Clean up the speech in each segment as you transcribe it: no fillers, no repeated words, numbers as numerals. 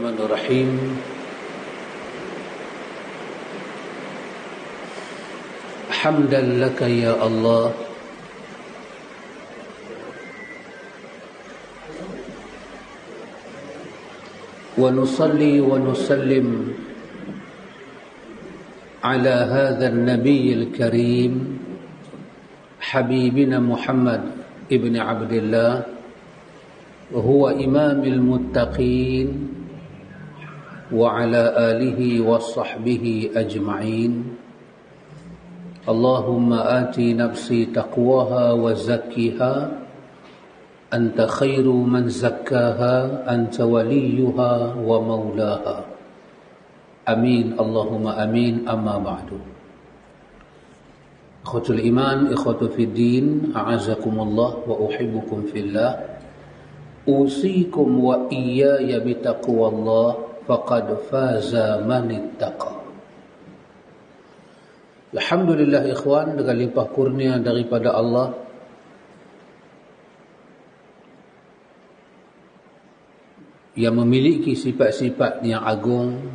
Bismillahirrahmanirrahim. Hamdan laka ya Allah wa nusalli wa nusallim ala hadha an-nabiy al-karim habibina Muhammad ibn Abdullah وهو إمام المتقين وعلى آله وصحبه أجمعين اللهم آت نفسي تقواها وزكها أنت خير من زكاها أنت وليها ومولاها آمين اللهم آمين أما بعد إخوة الإيمان إخوة في الدين أعزكم الله وأحبكم في الله أوصيكم وإياي بتقوى الله فقد فاز من اتقى. Alhamdulillah ikhwan, dengan limpah kurnia daripada Allah yang memiliki sifat-sifat yang agung,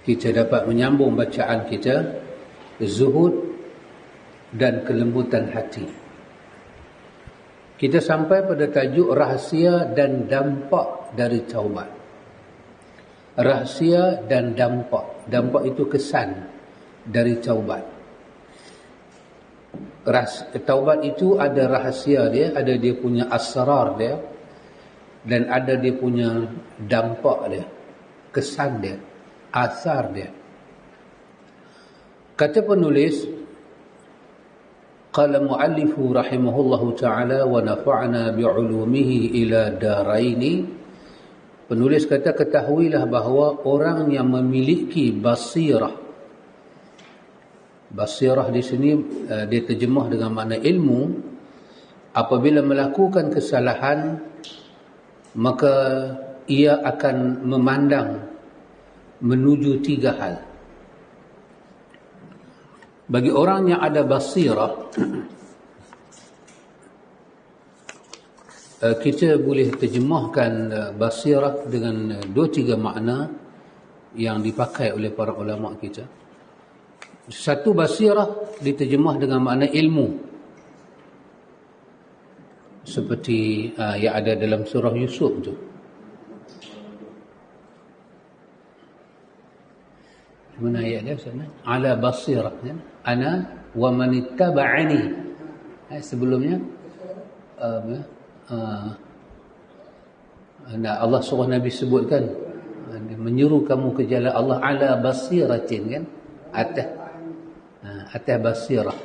kita dapat menyambung bacaan kita, zuhud dan kelembutan hati. Kita sampai pada tajuk rahsia dan dampak dari taubat. Rahsia dan dampak. Dampak itu kesan dari taubat. Taubat itu ada rahsia dia, ada dia punya asrar dia, dan ada dia punya dampak dia, kesan dia, asar dia. Kata penulis, qala muallifu rahimahullahu ta'ala wa nafa'na bi'ulumihi ila daraini. Penulis kata, ketahuilah bahawa orang yang memiliki basirah, basirah di sini dia terjemah dengan makna ilmu, apabila melakukan kesalahan maka ia akan memandang menuju tiga hal. Bagi orang yang ada basirah, kita boleh terjemahkan basirah dengan dua tiga makna yang dipakai oleh para ulama kita. Satu, basirah diterjemah dengan makna ilmu, seperti yang ada dalam surah Yusuf tu. Mana ayat dia sana? Ala basirah, ya? Ana wa man ittaba'ani. Sebelumnya Allah suruh Nabi sebutkan, menyuruh kamu ke jalan Allah ala basiratin, kan? Atas basirah,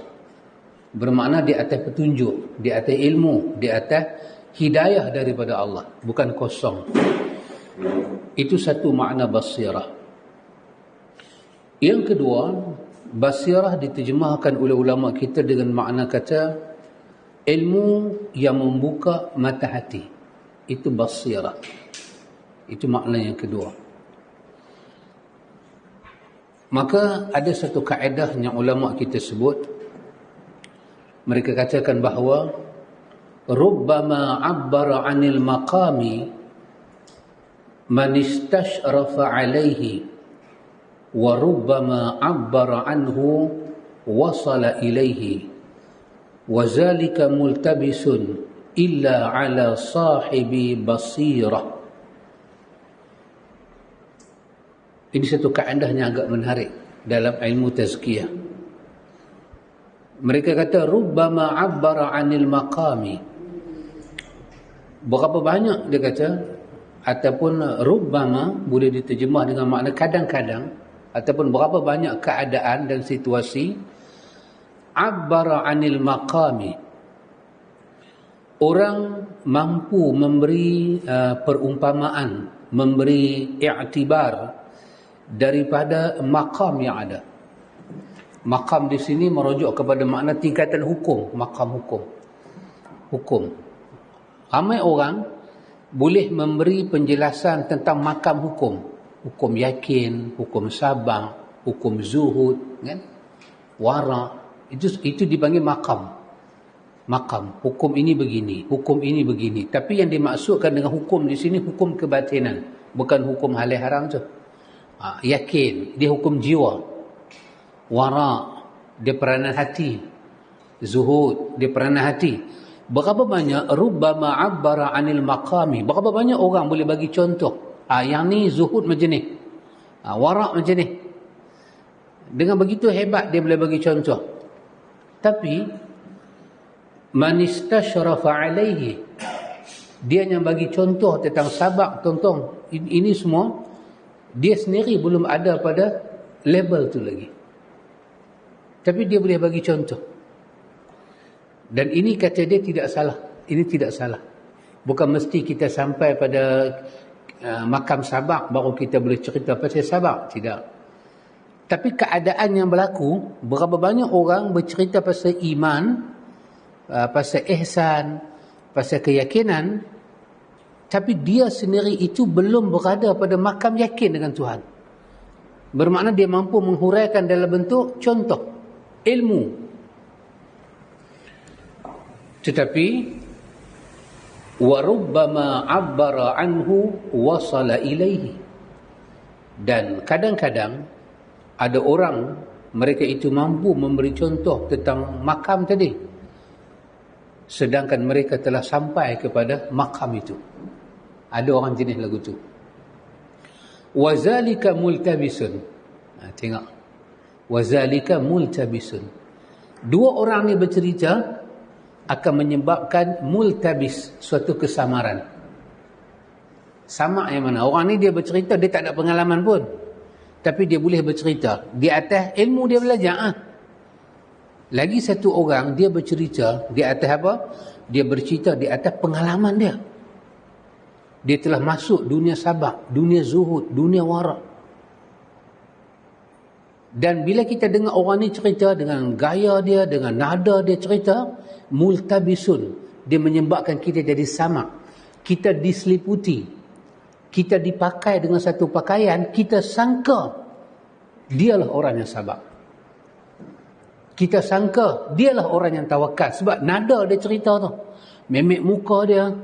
bermakna di atas petunjuk, di atas ilmu, di atas hidayah daripada Allah, bukan kosong. Itu satu makna basirah. Yang kedua, basirah diterjemahkan oleh ulama kita dengan makna kata ilmu yang membuka mata hati. Itu basirah. Itu makna yang kedua. Maka ada satu kaedah yang ulama kita sebut. Mereka katakan bahawa rubbama abbara 'anil maqami man istashrafa 'alaihi wa rubbama abbara anhu wasala ilaihi wa zalika multabisun illa ala sahibi basirah. Ini satu kaedah yang agak menarik dalam ilmu tazkiyah. Mereka kata rubbama abbara anil maqami, berapa banyak dia kata, ataupun rubbama boleh diterjemah dengan makna kadang-kadang, ataupun berapa banyak keadaan dan situasi. Abbara anil maqami, orang mampu memberi perumpamaan, memberi i'tibar daripada maqam yang ada. Maqam di sini merujuk kepada makna tingkatan hukum, maqam hukum. Ramai orang boleh memberi penjelasan tentang maqam hukum. Hukum yakin, hukum sabar, hukum zuhud, kan? Wara, itu dipanggil maqam. makam. Hukum ini begini, hukum ini begini. Tapi yang dimaksudkan dengan hukum di sini hukum kebatinan, bukan hukum halal haram tu. Yakin, dia hukum jiwa. Wara, dia peranan hati. Zuhud, dia peranan hati. Berapa banyak rubbama abbara anil maqami. Berapa banyak orang boleh bagi contoh. Yang ni zuhud macam ni. Wara' macam ni. Dengan begitu hebat dia boleh bagi contoh. Tapi man istashrafa alaihi, dia yang bagi contoh tentang sabak, tonton ini semua, dia sendiri belum ada pada level tu lagi. Tapi dia boleh bagi contoh. Dan ini kata dia tidak salah. Ini tidak salah. Bukan mesti kita sampai pada makam sabak baru kita boleh cerita pasal sabak. Tidak. Tapi keadaan yang berlaku, berapa banyak orang bercerita pasal iman, pasal ihsan, pasal keyakinan, tapi dia sendiri itu belum berada pada makam yakin dengan Tuhan. Bermakna dia mampu menghuraikan dalam bentuk contoh, ilmu. Tetapi warubbama abbara anhu wasala ilaihi. Dan kadang-kadang ada orang, mereka itu mampu memberi contoh tentang makam tadi, sedangkan mereka telah sampai kepada makam itu. Ada orang jenis lagu tu. Wazalika multabisun. Tengok. Wazalika multabisun. Dua orang ni bercerita akan menyebabkan multabis, suatu kesamaran. Sama yang mana? Orang ni dia bercerita, dia tak ada pengalaman pun. Tapi dia boleh bercerita. Di atas ilmu dia belajar. Lagi satu orang, dia bercerita di atas apa? Dia bercerita di atas pengalaman dia. Dia telah masuk dunia sabak, dunia zuhud, dunia wara'. Dan bila kita dengar orang ni cerita dengan gaya dia, dengan nada dia cerita, multabisun, dia menyebabkan kita jadi sama. Kita diseliputi. Kita dipakai dengan satu pakaian, kita sangka dialah orang yang sabar. Kita sangka dialah orang yang tawakal. Sebab nada dia cerita tu, memek muka dia,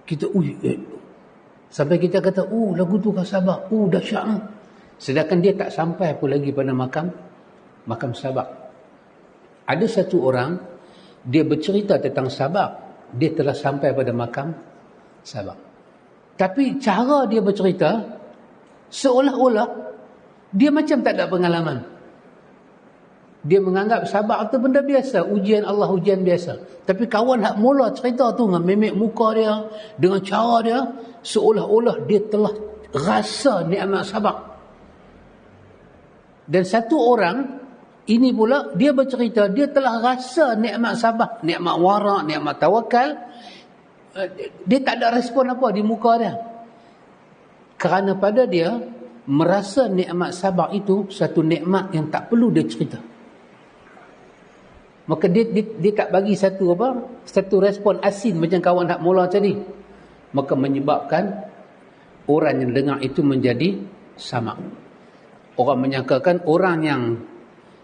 kita sampai kita kata, lagu tu kan sabar, dahsyat lah. Sedangkan dia tak sampai pun lagi pada makam sabar. Ada satu orang, dia bercerita tentang sabar, dia telah sampai pada makam sabar. Tapi cara dia bercerita, seolah-olah dia macam tak ada pengalaman. Dia menganggap sabar itu benda biasa, ujian Allah, ujian biasa. Tapi kawan hak mula cerita tu dengan memek muka dia, dengan cara dia, seolah-olah dia telah rasa nikmat sabar. Dan satu orang ini pula, dia bercerita dia telah rasa nikmat sabar, nikmat wara', nikmat tawakal. Dia tak ada respon apa di muka dia. Kerana pada dia merasa nikmat sabar itu satu nikmat yang tak perlu dia cerita. Maka dia tak bagi satu respon asin macam kawan hak mula tadi. Maka menyebabkan orang yang dengar itu menjadi sama. Orang menyangkakan orang yang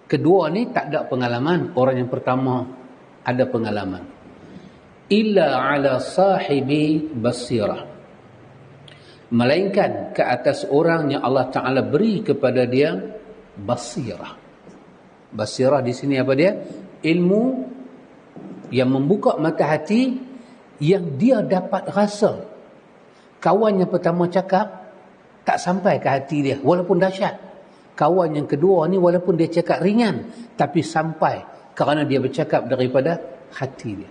kedua ni tak ada pengalaman, orang yang pertama ada pengalaman. Illa ala sahibi basirah, melainkan ke atas orang yang Allah Ta'ala beri kepada dia basirah. Basirah di sini apa dia? Ilmu yang membuka mata hati, yang dia dapat rasa. Kawan yang pertama cakap tak sampai ke hati dia, walaupun dahsyat. Kawan yang kedua ni walaupun dia cakap ringan, tapi sampai kerana dia bercakap daripada hati dia.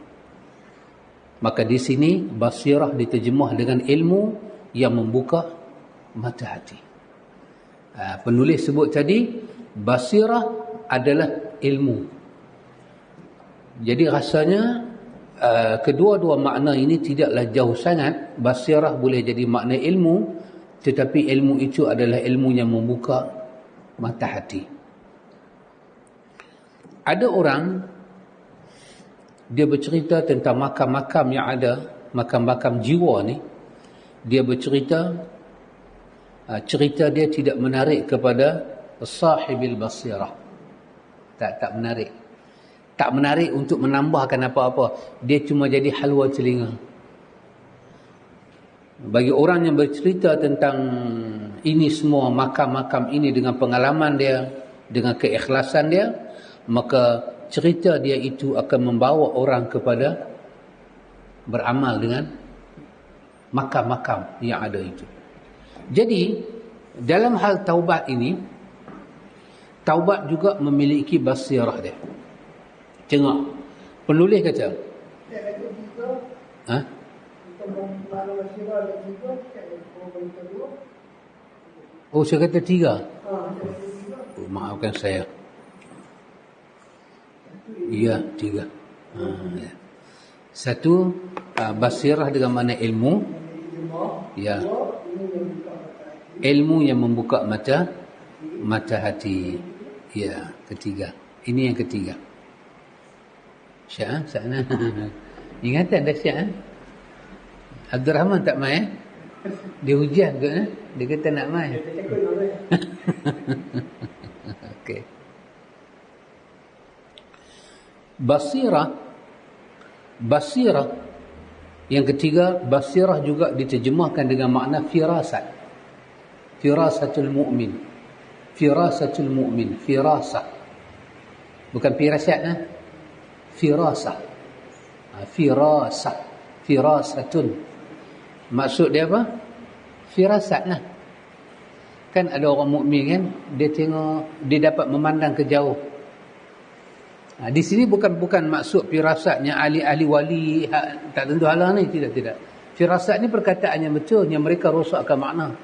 Maka di sini basirah diterjemah dengan ilmu yang membuka mata hati. Penulis sebut tadi, basirah adalah ilmu. Jadi rasanya kedua-dua makna ini tidaklah jauh sangat. Basirah boleh jadi makna ilmu, tetapi ilmu itu adalah ilmu yang membuka mata hati. Ada orang, dia bercerita tentang makam-makam yang ada, makam-makam jiwa ni. Dia bercerita, cerita dia tidak menarik kepada sahibil basirah. Tak menarik. Tak menarik untuk menambahkan apa-apa. Dia cuma jadi halwa telinga. Bagi orang yang bercerita tentang ini semua, makam-makam ini dengan pengalaman dia, dengan keikhlasan dia, maka cerita dia itu akan membawa orang kepada beramal dengan makam-makam yang ada itu. Jadi, dalam hal taubat ini, taubat juga memiliki basirah dia. Tengok, penulis kata, ha? Oh, saya kata 3. Oh, maafkan saya. Ya, 3. Ya. 1, basirah dengan makna ilmu. Ya. Ilmu yang membuka mata hati. Ya, ketiga. Ini yang ketiga. Syah, sana. Ingatan dah Syah. Abdul Rahman tak main. Dia hujan ke? Dia kata nak main. Okey. Basirah yang ketiga, basirah juga diterjemahkan dengan makna firasat. Firasatul mu'min. Firasatul mu'min. Firasah. Bukan firasat, firasah. Firasah. Firasatun. Maksud dia apa? Firasat lah. Kan ada orang mukmin kan, dia tengok, dia dapat memandang ke jauh. Di sini bukan maksud firasatnya ahli-ahli wali, tak tentu halang ni, tidak. Firasat ni perkataan yang betul, yang mereka rosakkan makna.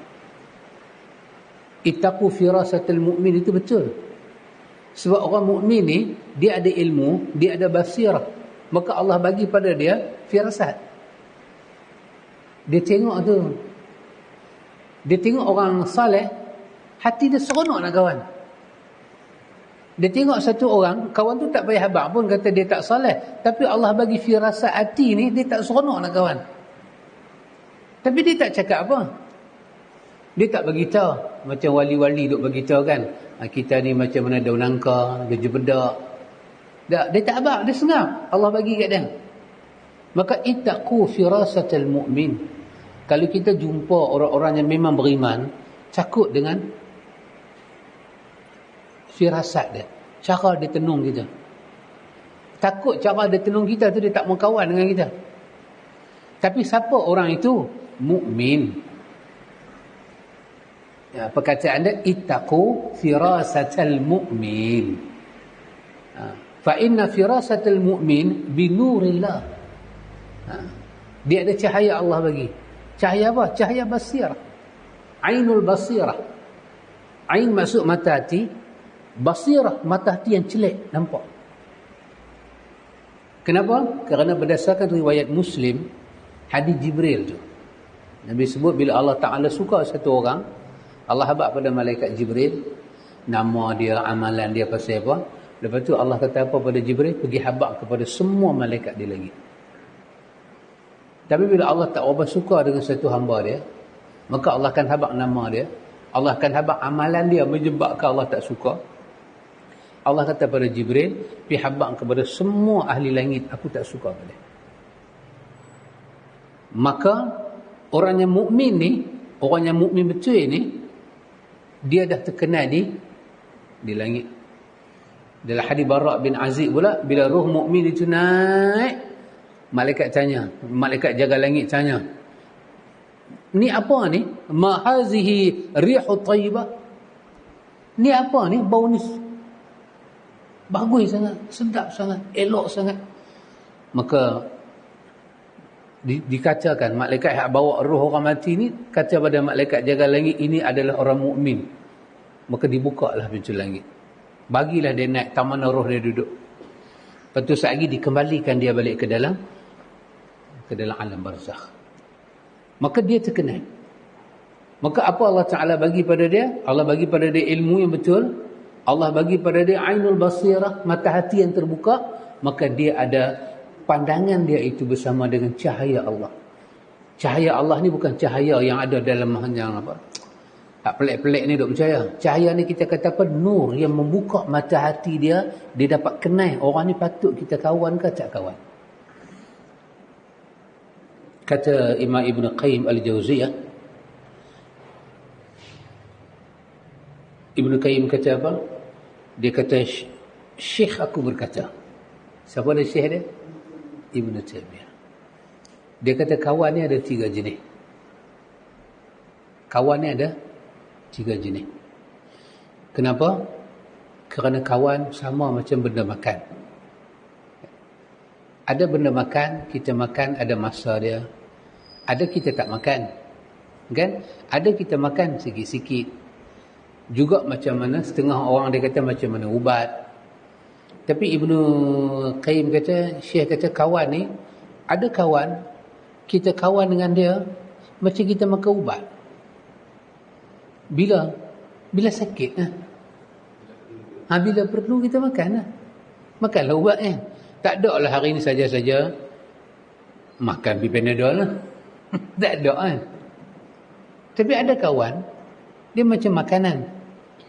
Ittaqu firasatul mu'min, itu betul. Sebab orang mukmin ni, dia ada ilmu, dia ada basirah. Maka Allah bagi pada dia firasat. Dia tengok tu. Dia tengok orang saleh, hati dia seronok nak kawan. Dia tengok satu orang, kawan tu tak payah habaq pun kata dia tak saleh, tapi Allah bagi firasat hati ni, dia tak seronok nak kawan. Tapi dia tak cakap apa. Dia tak beritahu. Macam wali-wali duk beritahu kan, kita ni macam mana daun nangka, gajah bedak. Dia tak habaq, dia sengap. Allah bagi kat dia. Maka ittaqu firasatal mu'min. Kalau kita jumpa orang-orang yang memang beriman, takut dengan firasat dia, cara dia tenung kita. Takut cara dia tenung kita tu, dia tak mau kawan dengan kita. Tapi siapa orang itu? Mukmin. Ya, perkataan dia ittaqu firasatal mu'min. Fa inna firasatal mu'min binurillah. Dia ada cahaya Allah bagi. Cahaya apa? Cahaya basirah. Ainul basirah. Ain maksud mata hati. Basirah, mata hati yang celik, nampak. Kenapa? Kerana berdasarkan riwayat Muslim, hadis Jibril tu. Nabi sebut bila Allah Ta'ala suka satu orang, Allah habaq pada malaikat Jibril, nama dia, amalan dia, pasal apa. Lepas tu Allah kata apa pada Jibril? Pergi habaq kepada semua malaikat di langit. Tapi bila Allah tak berapa suka dengan satu hamba dia, maka Allah akan habaq nama dia, Allah akan habaq amalan dia, menyebabkan Allah tak suka. Allah kata pada Jibril, pergi habaq kepada semua ahli langit, aku tak suka pada dia. Maka orang yang mukmin ni, orang yang mukmin betul ni, dia dah terkenal di langit. Dalam hadis Bara' bin Azib pula, bila roh mukmin itu naik, malaikat tanya, malaikat jaga langit tanya, ni apa ni? Ma hazihi rihu tayyibah. Ni apa ni? Bau ni bagus sangat, sedap sangat, elok sangat. Maka dikatakan malaikat yang bawa roh orang mati ni kata pada malaikat jaga langit, ini adalah orang mukmin. Maka dibukalah pintu langit, bagilah dia naik ke mana roh dia duduk. Lepas tu sekali dikembalikan dia balik ke dalam alam barzakh. Maka dia terkenal. Maka apa Allah Ta'ala bagi pada dia? Allah bagi pada dia ilmu yang betul. Allah bagi pada dia ainul basirah, mata hati yang terbuka. Maka dia ada pandangan dia itu bersama dengan cahaya Allah. Cahaya Allah ni bukan cahaya yang ada dalam yang apa? Tak pelik-pelik ni duk percaya. Cahaya ni kita kata apa? Nur yang membuka mata hati dia. Dia dapat kenal orang ni patut kita kawan ke tak kawan. Kata Imam Ibn Qayyim Al-Jauziyah, Ibn Qayyim kata apa? Dia kata, Syekh aku berkata. Siapa dia Syekh dia? Ibn Taymiyah. Dia kata kawan ni ada 3 jenis. Kawan ni ada 3 jenis. Kenapa? Kerana kawan sama macam benda makan. Ada benda makan, kita makan ada masa dia. Ada kita tak makan. Kan? Ada kita makan sikit-sikit. Juga macam mana setengah orang dia kata macam mana ubat. Tapi Ibnu Qayyim kata, Syekh kata kawan ni, ada kawan, kita kawan dengan dia macam kita makan ubat. Bila sakit lah. Bila perlu kita makan lah. Makanlah ubat Tak ada lah hari ni saja-saja makan Panadol lah. Tak ada kan. Tapi ada kawan, dia macam makanan.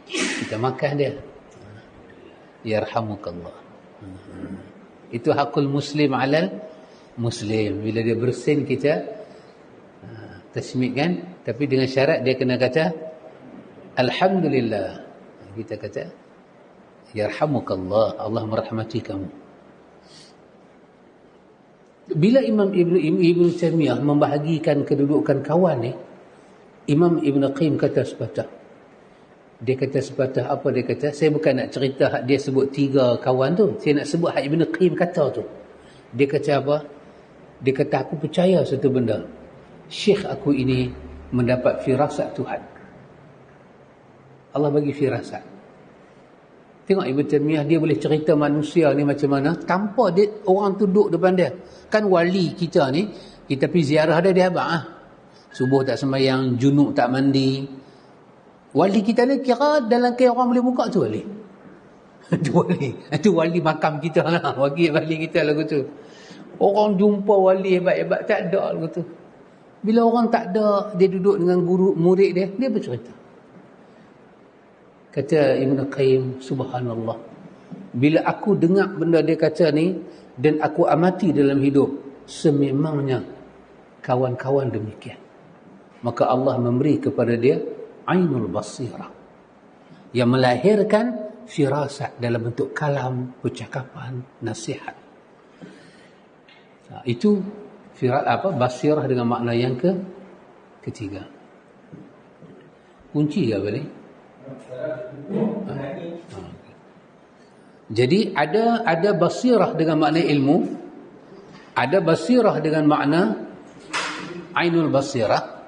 Kita makan dia. Yarhamukallah. Itu hakul muslim alal muslim. Bila dia bersin kita tasmid kan. Tapi dengan syarat dia kena kata Alhamdulillah. Kita kata Yarhamukallah, Allah merahmati kamu. Bila Imam Ibn Taymiyah membahagikan kedudukan kawan ni, Imam Ibn Qayyim kata sepatah. Dia kata sepatah apa dia kata? Saya bukan nak cerita hak dia sebut 3 kawan tu. Saya nak sebut hak Ibn Qayyim kata tu. Dia kata apa? Dia kata aku percaya satu benda. Syekh aku ini mendapat firasat Tuhan. Allah bagi firasat. Tengok Ibn Taymiyah, dia boleh cerita manusia ni macam mana tanpa dia, orang tu duduk depan dia. Kan wali kita ni, kita pergi ziarah dia habaq subuh tak sembahyang, junub tak mandi. Wali kita ni kira dalam kira orang boleh buka tu wali. Itu wali makam kita lah. Wali kita lagu tu. Orang jumpa wali hebat-hebat tak ada lagu tu. Bila orang tak ada, dia duduk dengan guru murid dia bercerita. Kata Ibn Qayyim, subhanallah, bila aku dengar benda dia kata ni dan aku amati dalam hidup, sememangnya kawan-kawan demikian. Maka Allah memberi kepada dia ainul basirah yang melahirkan firasat dalam bentuk kalam, percakapan, nasihat. Itu basirah dengan makna yang ketiga. Kunci ke apa ni? Jadi ada basirah dengan makna ilmu, ada basirah dengan makna ainul basirah,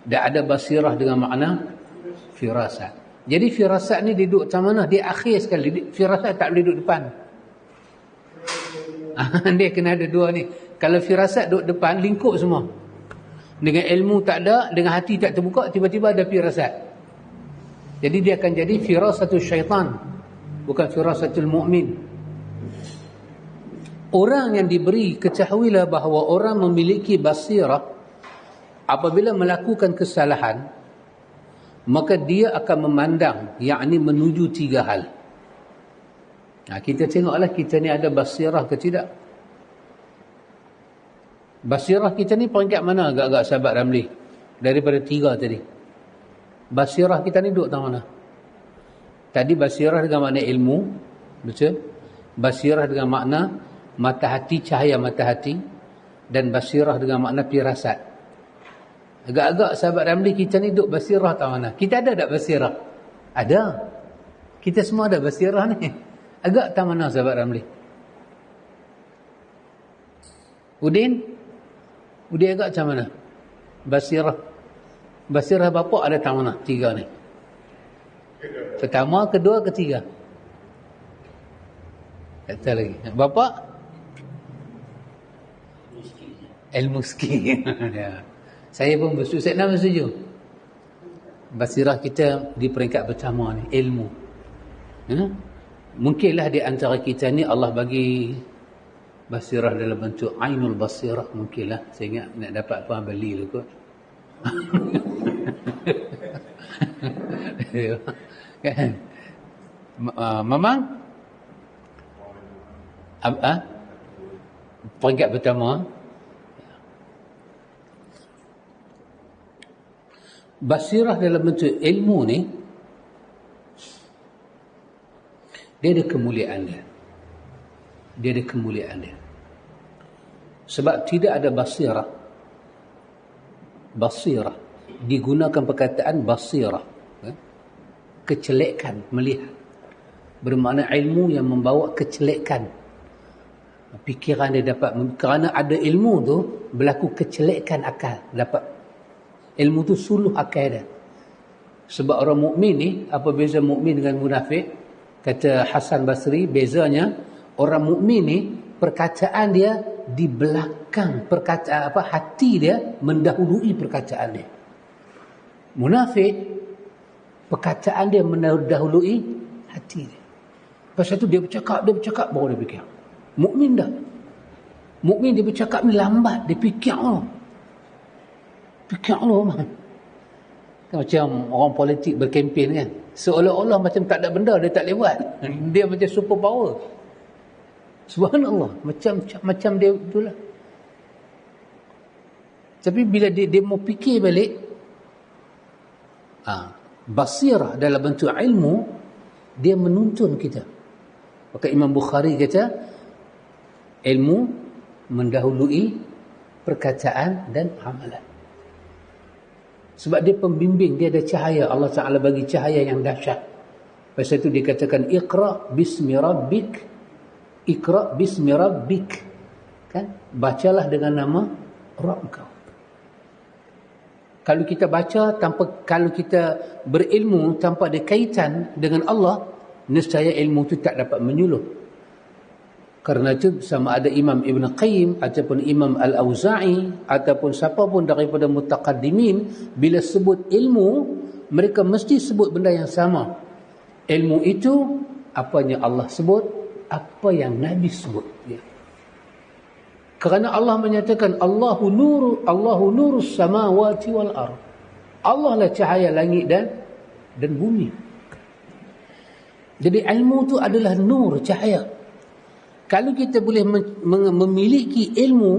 dan ada basirah dengan makna firasat. Jadi firasat ni dia duduk macam mana? Dia akhir sekali. Firasat tak boleh duduk depan. Dia kena ada 2 ni. Kalau firasat duduk depan, lingkup semua. Dengan ilmu tak ada, dengan hati tak terbuka, tiba-tiba ada firasat. Jadi dia akan jadi firasatul syaitan, bukan firasatul mu'min. Orang yang diberi, ketahuilah bahawa orang memiliki basirah apabila melakukan kesalahan, maka dia akan memandang, yakni menuju 3 hal. Kita tengoklah kita ni ada basirah ke tidak. Basirah kita ni peringkat mana agak-agak sahabat Ramli daripada 3 tadi? Basirah kita ni duduk tang mana? Tadi basirah dengan makna ilmu, betul? Basirah dengan makna mata hati, cahaya mata hati, dan basirah dengan makna firasat. Agak-agak sahabat Ramli kita ni duduk basirah tang mana? Kita ada tak basirah? Ada. Kita semua ada basirah ni. Agak tang mana sahabat Ramli? Udin agak macam mana? Basirah bapa ada tang mana? 3 ni. Pertama, kedua, ketiga. Kata lagi. Bapa? Ilmu sikit. Ya. Saya pun bersetuju. Saya nak bersetuju. Basirah kita di peringkat pertama ni, ilmu. Mungkinlah di antara kita ni Allah bagi basirah dalam bentuk ainul basirah, mungkinlah. Saya ingat nak dapat apa beli tu kot. Kan? Memang peringkat pertama, basirah dalam bentuk ilmu ni, dia ada kemuliaan dia. Dia ada kemuliaan dia. Sebab tidak ada basirah. Basirah. Digunakan perkataan basirah. Kecelekan, melihat. Bermakna ilmu yang membawa kecelekan. Fikiran dia dapat, kerana ada ilmu tu, berlaku kecelekan akal. Dapat. Ilmu tu suluh akal dia. Sebab orang mukmin ni, apa beza mukmin dengan munafik? Kata Hasan Basri, bezanya orang mukmin ni perkataan dia di belakang perkataan hati dia mendahului perkataan dia. Munafik perkataan dia mendahului hati dia. Pasal tu dia bercakap baru dia fikir. Mukmin dah. Mukmin dia bercakap ni lambat, dia fikir dulu. Fikir dulu man. Macam orang politik berkempen kan, seolah-olah macam tak ada benda dia tak boleh buat. Dia macam super power. Subhanallah, macam dia itulah. Tapi bila dia mau fikir balik, basirah dalam bentuk ilmu, dia menuntun kita. Maka Imam Bukhari kata, ilmu mendahului perkataan dan amalan. Sebab dia pembimbing, dia ada cahaya. Allah Ta'ala bagi cahaya yang dahsyat. Pasal itu dikatakan Iqra bismi rabbik. Iqra bismi rabbik. Kan? Bacalah dengan nama Rabb kau. Kalau kita baca kalau kita berilmu tanpa ada kaitan dengan Allah, nescaya ilmu itu tak dapat menyuluh. Kerana itu sama ada Imam Ibn Qayyim ataupun Imam Al-Auza'i ataupun siapa pun daripada mutaqaddimin, bila sebut ilmu, mereka mesti sebut benda yang sama. Ilmu itu apa yang Allah sebut, apa yang Nabi sebut. Ya. Kerana Allah menyatakan Allahu nurus samawati wal ard. Allah lah cahaya langit dan bumi. Jadi ilmu itu adalah nur, cahaya. Kalau kita boleh memiliki ilmu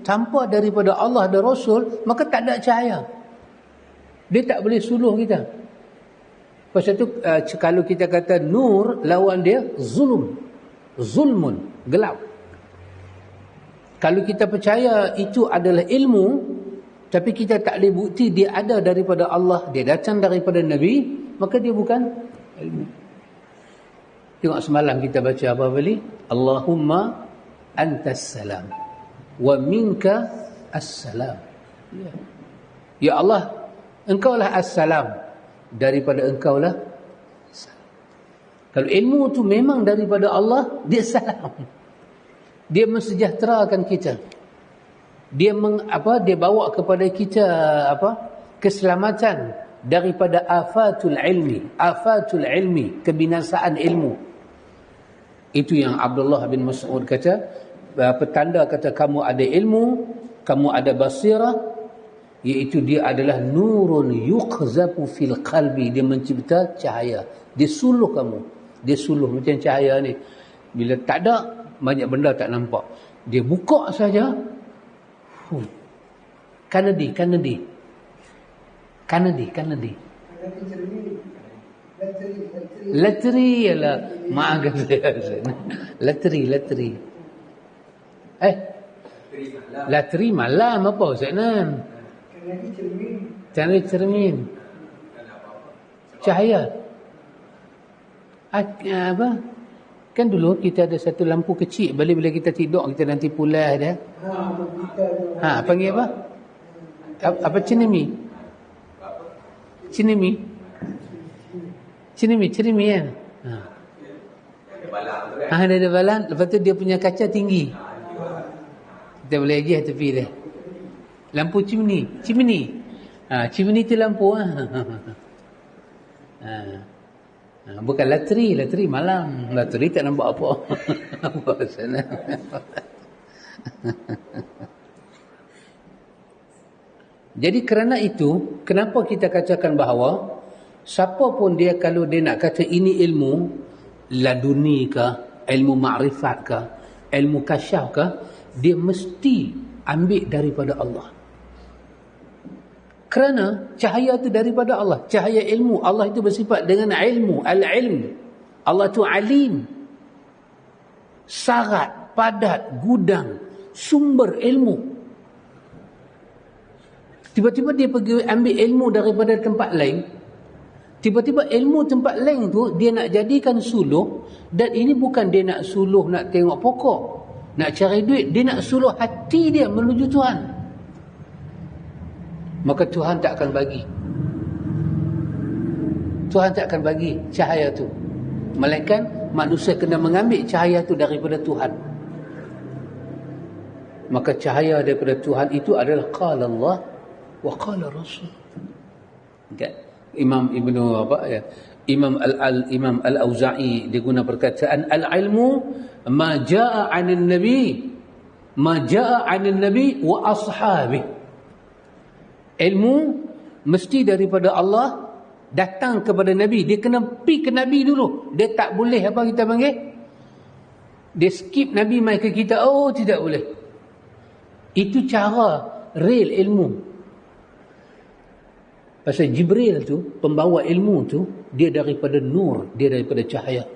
tanpa daripada Allah dan Rasul, maka tak ada cahaya. Dia tak boleh suluh kita. Pasal itu kalau kita kata nur, lawan dia zulmun, gelap. Kalau kita percaya itu adalah ilmu, tapi kita tak boleh bukti dia ada daripada Allah, dia datang daripada Nabi, maka dia bukan ilmu. Tengok semalam kita baca apa balik? Allahumma antas salam wa minka as-salam. Ya Allah, engkaulah as-salam, daripada engkaulah salam. Kalau ilmu tu memang daripada Allah, dia salam. Dia mensejahterakan kita. Dia dia bawa kepada kita keselamatan daripada afatul ilmi, kebinasaan ilmu. Itu yang Abdullah bin Mas'ud kata, petanda kata kamu ada ilmu, kamu ada basirah, iaitu dia adalah nurun yuqzafu fil qalbi. Dia mencipta cahaya, dia suluh kamu, dia suluh macam cahaya ni. Bila tak ada, banyak benda tak nampak, dia buka saja, Kanadi Lateri ialah mak kata lateri lateri malam apa Ustaz Nan? Cermin cahaya apa kan dulu kita ada satu lampu kecil, bila kita tidur kita nanti pulas dia panggil apa Cinemi kan. Dia ada balang. Lepas tu dia punya kaca tinggi. Kita boleh agih tepi dia. Lampu chimney. Chimney tu lampu. Bukan lateri malam. Lateri tak nampak apa. Apa sana. Jadi kerana itu, kenapa kita katakan bahawa Siapa pun dia, kalau dia nak kata ini ilmu laduni ke, ilmu ma'rifat ke, ilmu kasyaf ke, dia mesti ambil daripada Allah. Kerana cahaya itu daripada Allah. Cahaya ilmu. Allah itu bersifat dengan ilmu. Al-ilm. Allah itu alim. Sarat, padat, gudang, sumber ilmu. Tiba-tiba dia pergi ambil ilmu daripada tempat lain. Tiba-tiba ilmu tempat lain tu dia nak jadikan suluh. Dan ini bukan dia nak suluh nak tengok pokok, nak cari duit. Dia nak suluh hati dia menuju Tuhan. Maka Tuhan tak akan bagi. Tuhan tak akan bagi cahaya tu. Melainkan manusia kena mengambil cahaya tu daripada Tuhan. Maka cahaya daripada Tuhan itu adalah qala Allah wa qala Rasul. Okay. Imam Al-Auza'i dia guna perkataan al-ilmu ma jaa 'anil nabi wa ashabi. Ilmu mesti daripada Allah datang kepada Nabi. Dia kena pergi ke Nabi dulu. Dia tak boleh apa kita panggil, dia skip Nabi mai ke kita. Oh, tidak boleh. Itu cara real ilmu. Pasal Jibril tu, pembawa ilmu tu, dia daripada nur, dia daripada cahaya.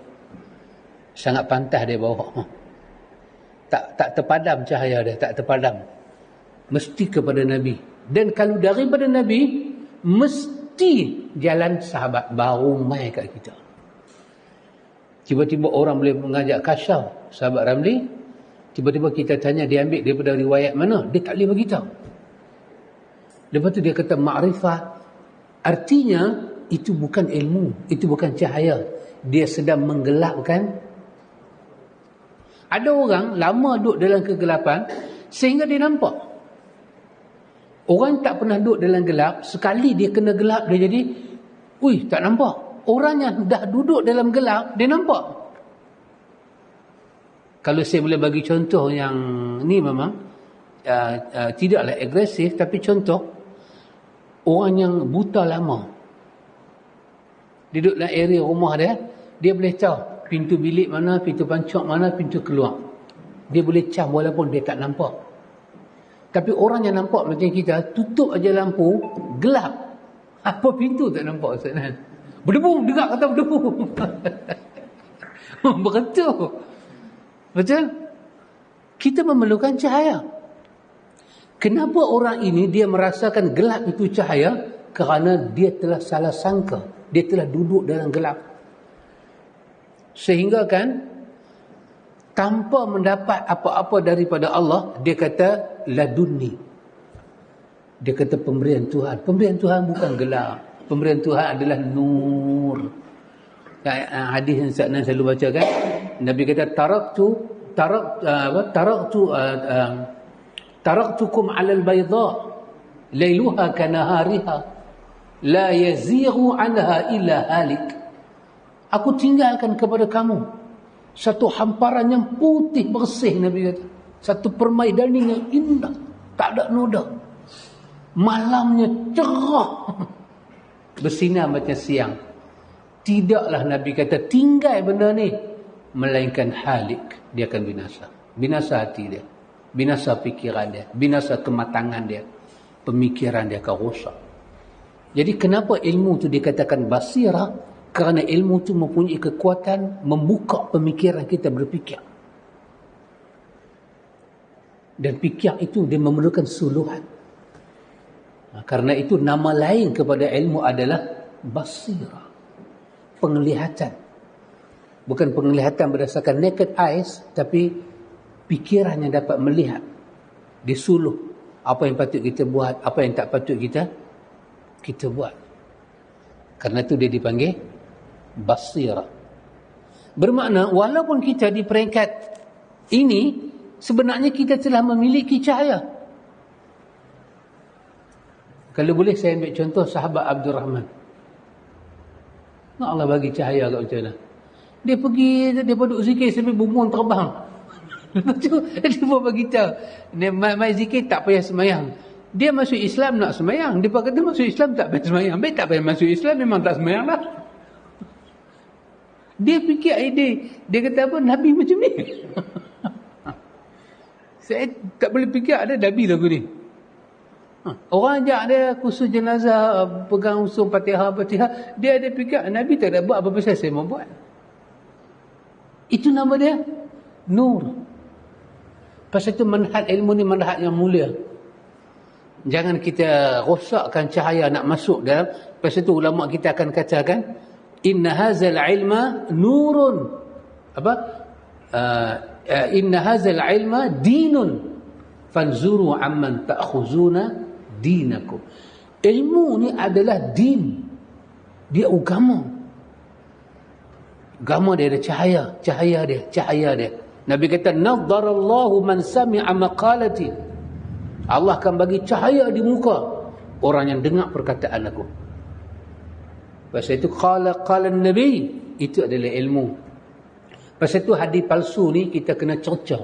Sangat pantas dia bawa. Tak terpadam cahaya dia, tak terpadam. Mesti kepada Nabi. Dan kalau daripada Nabi, mesti jalan sahabat baru mai kat kita. Tiba-tiba orang boleh mengajak kasyaf, sahabat Ramli. Tiba-tiba kita tanya dia ambil daripada riwayat mana, dia tak boleh beritahu. Lepas tu dia kata ma'rifat. Artinya itu bukan ilmu, itu bukan cahaya. Dia sedang menggelapkan. Ada orang lama duduk dalam kegelapan sehingga dia nampak. Orang tak pernah duduk dalam gelap, sekali dia kena gelap, dia jadi, tak nampak. Orang yang dah duduk dalam gelap, dia nampak. Kalau saya boleh bagi contoh yang ni memang tidaklah agresif, tapi contoh, orang yang buta lama, dia duduk dalam area rumah dia, dia boleh tahu pintu bilik mana, pintu pancok mana, pintu keluar. Dia boleh cam walaupun dia tak nampak. Tapi orang yang nampak macam kita, tutup aja lampu, gelap. Apa pintu tak nampak Ustaz Nan? Berdebu, dengar kata berdebu. Betul. Betul? Kita memerlukan cahaya. Kenapa orang ini dia merasakan gelap itu cahaya? Kerana dia telah salah sangka. Dia telah duduk dalam gelap. Sehingga kan, tanpa mendapat apa-apa daripada Allah, dia kata laduni. Dia kata pemberian Tuhan. Pemberian Tuhan bukan gelap. Pemberian Tuhan adalah nur. Hadis yang Ustaz selalu baca kan, Nabi kata taraktukum 'alal bayda lailuha kanahariha la yazighu 'anha illa halik. Aku tinggalkan kepada kamu satu hamparan yang putih bersih, Nabi kata. Satu permaidanan yang indah, tak ada noda. Malamnya cerah, bersinar macam siang. Tidaklah Nabi kata tinggal benda ni, melainkan halik, dia akan binasa. Binasa hati dia, binasa fikiran dia, binasa kematangan dia, pemikiran dia akan rosak. Jadi kenapa ilmu tu dikatakan basirah? Kerana ilmu itu mempunyai kekuatan membuka pemikiran kita berfikir. Dan fikir itu dia memerlukan suluhan. Karena itu nama lain kepada ilmu adalah basirah. Penglihatan. Bukan penglihatan berdasarkan naked eyes, tapi fikiran yang dapat melihat. Disuluh apa yang patut kita buat, apa yang tak patut kita buat. Karena itu dia dipanggil basirah. Bermakna walaupun kita di peringkat ini, sebenarnya kita telah memiliki cahaya. Kalau boleh saya ambil contoh sahabat Abdul Rahman. Allah bagi cahaya kat macam mana. Dia pergi, dia duduk zikir sampai bumbung terbang. Lepas tu dia pun beritahu, mai zikir tak payah semayang. Dia masuk Islam nak semayang. Dia kata masuk Islam tak payah semayang. Baik tak payah masuk Islam, memang tak semayang lah. Dia fikir idea. Dia kata apa? Nabi macam ni. Saya tak boleh fikir ada Nabi lagu ni. Orang ajak dia khusus jenazah, pegang usul Fatihah. Dia ada fikir, Nabi tak ada buat apa-apa, saya mau buat. Itu nama dia Nur. Pasal itu manhaj ilmu ni manhaj yang mulia. Jangan kita rosakkan cahaya nak masuk dalam. Pasal itu ulama kita akan katakan, inna hazal ilma nurun. Apa? Inna hazal ilma dinun. Fanzuru amman ta'khuzuna dinakum. Ilmu ni adalah din. Dia agama. Agama dia ada cahaya dia. Nabi kata, nadharallahu man sami'a maqalati. Allah akan bagi cahaya di muka orang yang dengar perkataan aku. Pasal itu qala Nabi, itu adalah ilmu. Pasal itu hadis palsu ni kita kena cerca.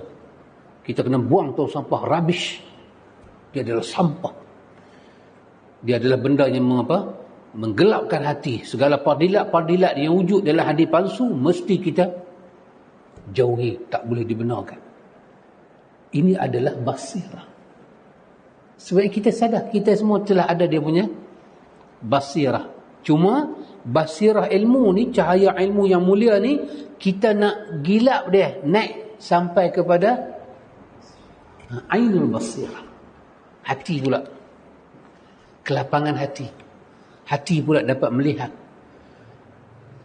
Kita kena buang tu sampah rubbish. Dia adalah sampah. Dia adalah benda yang menggelapkan hati. Segala pardilat yang wujud dalam hadis palsu mesti kita jauhi, tak boleh dibenarkan. Ini adalah basirah. Sebab kita sadar, kita semua telah ada dia punya basirah. Cuma basirah ilmu ni, cahaya ilmu yang mulia ni, kita nak gilap dia, naik sampai kepada ainul basirah. Hati pula. Kelapangan hati. Hati pula dapat melihat.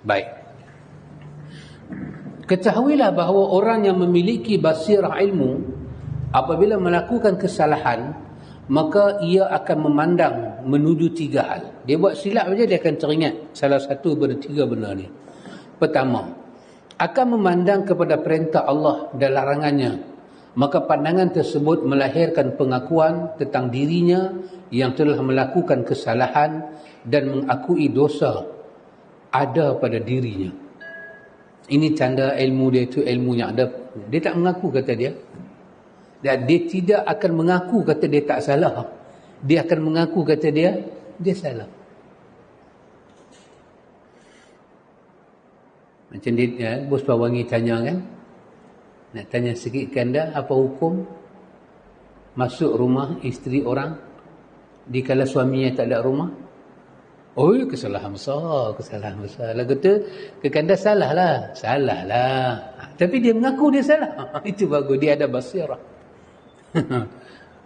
Baik. Ketahuilah bahawa orang yang memiliki basirah ilmu, apabila melakukan kesalahan, maka ia akan memandang menuju 3 hal. Dia buat silap saja, dia akan teringat salah satu daripada 3 benda ni. Pertama, akan memandang kepada perintah Allah dan larangannya. Maka pandangan tersebut melahirkan pengakuan tentang dirinya yang telah melakukan kesalahan dan mengakui dosa ada pada dirinya. Ini tanda ilmu dia itu ilmu yang ada. Dia tak mengaku kata dia. Dan dia tidak akan mengaku kata dia tak salah. Dia akan mengaku kata dia salah. Macam dia, bos Pawangi tanya kan, nak tanya sikit kanda, apa hukum masuk rumah isteri orang dikala suaminya tak ada rumah? Oh, kesalahan besar. Lagu tu kekanda salah lah. Tapi dia mengaku dia salah. Itu bagus, dia ada basirah.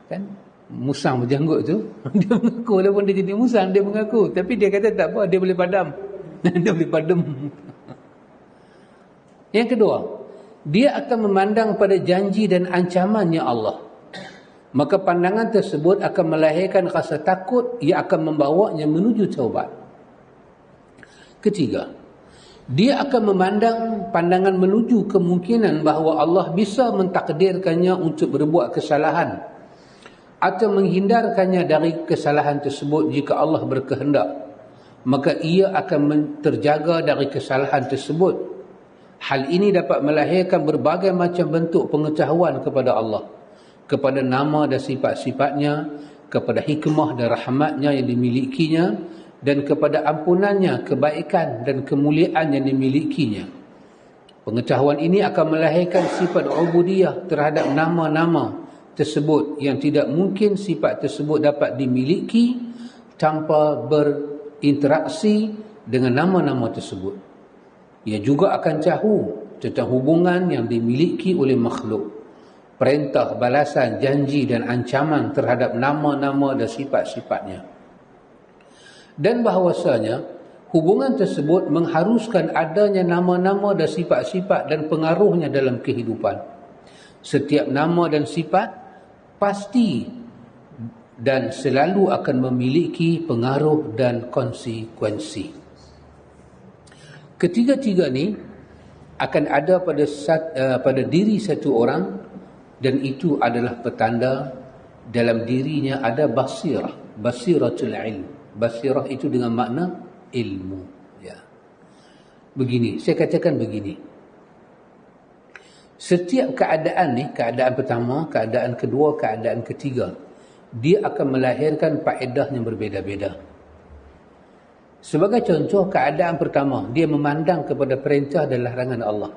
Kan musang berjanggut tu, dia mengaku, walaupun dia jadi musang, dia mengaku, tapi dia kata tak apa, dia boleh padam. Dia boleh padam. Yang kedua, dia akan memandang pada janji dan ancamannya Allah. Maka pandangan tersebut akan melahirkan rasa takut yang akan membawanya menuju taubat. Ketiga, dia akan memandang pandangan menuju kemungkinan bahawa Allah bisa mentakdirkannya untuk berbuat kesalahan atau menghindarkannya dari kesalahan tersebut jika Allah berkehendak. Maka ia akan terjaga dari kesalahan tersebut. Hal ini dapat melahirkan berbagai macam bentuk pengetahuan kepada Allah, kepada nama dan sifat-sifatnya, kepada hikmah dan rahmatnya yang dimilikinya, dan kepada ampunannya, kebaikan dan kemuliaan yang dimilikinya. Pengetahuan ini akan melahirkan sifat ubudiyah terhadap nama-nama tersebut yang tidak mungkin sifat tersebut dapat dimiliki tanpa berinteraksi dengan nama-nama tersebut. Ia juga akan tahu tentang hubungan yang dimiliki oleh makhluk, perintah, balasan, janji dan ancaman terhadap nama-nama dan sifat-sifatnya. Dan bahawasanya hubungan tersebut mengharuskan adanya nama-nama dan sifat-sifat dan pengaruhnya dalam kehidupan. Setiap nama dan sifat pasti dan selalu akan memiliki pengaruh dan konsekuensi. Ketiga-tiga ni akan ada pada diri satu orang, dan itu adalah petanda dalam dirinya ada basiratul ilm. Basirah itu dengan makna ilmu. Ya. Begini, saya katakan begini. Setiap keadaan ni, keadaan pertama, keadaan kedua, keadaan ketiga, dia akan melahirkan faedah yang berbeza-beza. Sebagai contoh, keadaan pertama, dia memandang kepada perintah dan larangan Allah.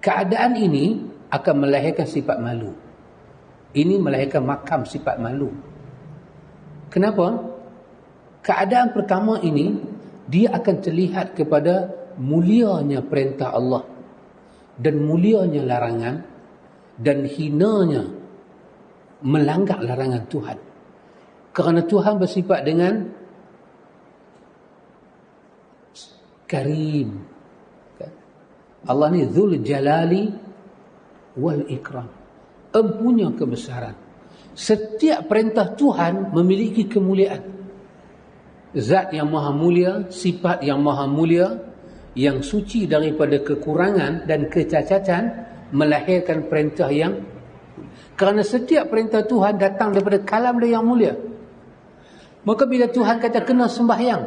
Keadaan ini akan melahirkan sifat malu. Ini melahirkan makam sifat malu. Kenapa? Keadaan pertama ini, dia akan terlihat kepada mulianya perintah Allah dan mulianya larangan dan hinanya melanggar larangan Tuhan. Kerana Tuhan bersifat dengan Karim. Allah ni Dzul Jalali wal Ikram, empunya kebesaran. Setiap perintah Tuhan memiliki kemuliaan. Zat yang maha mulia, sifat yang maha mulia, yang suci daripada kekurangan dan kecacatan, melahirkan perintah yang, kerana setiap perintah Tuhan datang daripada kalam dia yang mulia. Maka bila Tuhan kata kena sembahyang,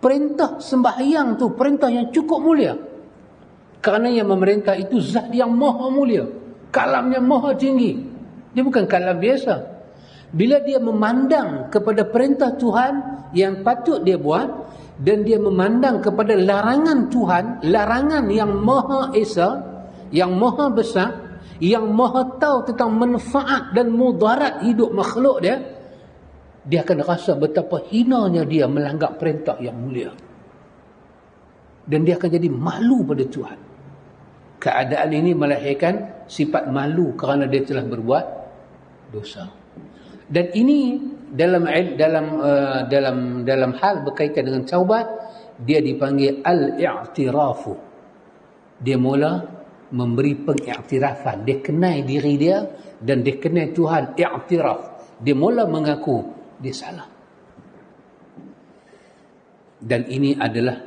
perintah sembahyang tu perintah yang cukup mulia. Kerana yang memerintah itu zat yang maha mulia, kalamnya maha tinggi. Dia bukan kalam biasa. Bila dia memandang kepada perintah Tuhan yang patut dia buat, dan dia memandang kepada larangan Tuhan, larangan yang maha esa, yang maha besar, yang maha tahu tentang manfaat dan mudarat hidup makhluk dia, dia akan rasa betapa hinanya dia melanggar perintah yang mulia. Dan dia akan jadi malu pada Tuhan. Keadaan ini melahirkan sifat malu kerana dia telah berbuat dosa. Dan ini dalam hal berkaitan dengan taubat, dia dipanggil al-i'tirafu. Dia mula memberi pengiktirafan. Dia kenal diri dia dan dia kenal Tuhan, i'tiraf. Dia mula mengaku dia salah. Dan ini adalah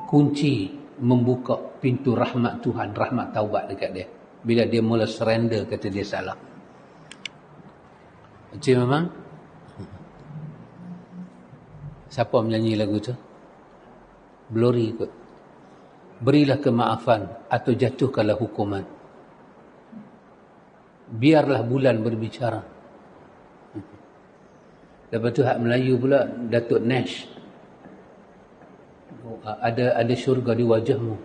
kunci membuka pintu rahmat Tuhan, rahmat taubat dekat dia. Bila dia mula surrender, kata dia salah. Cik memang? Siapa menyanyi lagu tu? Glory kot. Berilah kemaafan atau jatuhkanlah hukuman. Biarlah bulan berbicara. Lepas tu hak Melayu pula, Datuk Nash. Ada syurga di wajahmu.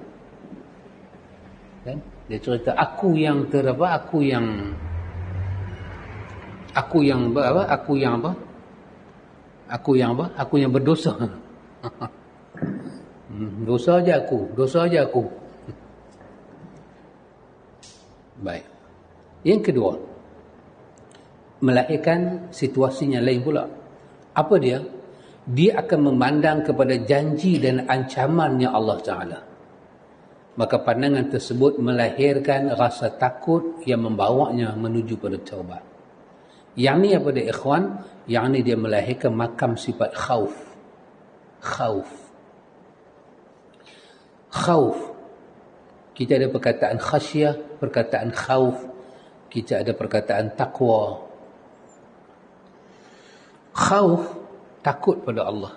Kan? Dia cerita aku yang berdosa. Dosa aja aku. Baik. Yang kedua, melahirkan situasinya lain pula. Apa dia? Dia akan memandang kepada janji dan ancamannya Allah Ta'ala. Maka pandangan tersebut melahirkan rasa takut yang membawanya menuju pada taubat. Yang ni apa dia ikhwan? Yang ni dia melahirkan makam sifat khauf. Khauf. Kita ada perkataan khasyah, perkataan khauf. Kita ada perkataan taqwa. Khauf, takut pada Allah.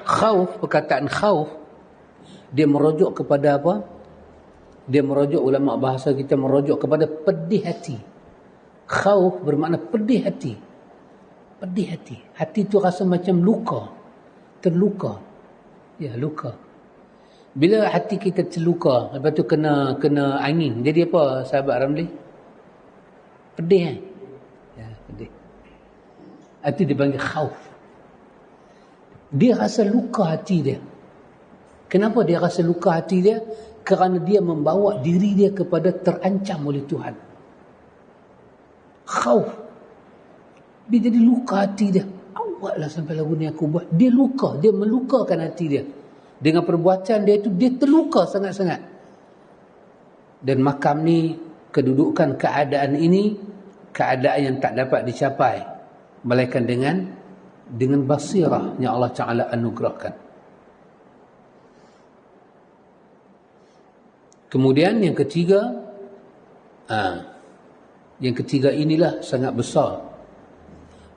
Khauf, perkataan khauf, dia merujuk kepada apa? Dia merujuk, ulama bahasa kita merujuk kepada pedih hati. Khauf bermakna pedih hati. Pedih hati. Hati tu rasa macam luka. Terluka. Ya, luka. Bila hati kita terluka, lepas tu kena angin, jadi apa sahabat Ramli? Pedih kan? Ya, pedih. Hati dipanggil khauf. Dia rasa luka hati dia. Kenapa dia rasa luka hati dia? Kerana dia membawa diri dia kepada terancam oleh Tuhan. Khauf. Dia jadi luka hati dia. Awaklah sampai lagu ni aku buat. Dia luka. Dia melukakan hati dia. Dengan perbuatan dia itu, dia terluka sangat-sangat. Dan makam ni, kedudukan keadaan ini, keadaan yang tak dapat dicapai. Melainkan dengan basirah yang Allah Ta'ala anugerahkan. Kemudian yang ketiga, inilah sangat besar.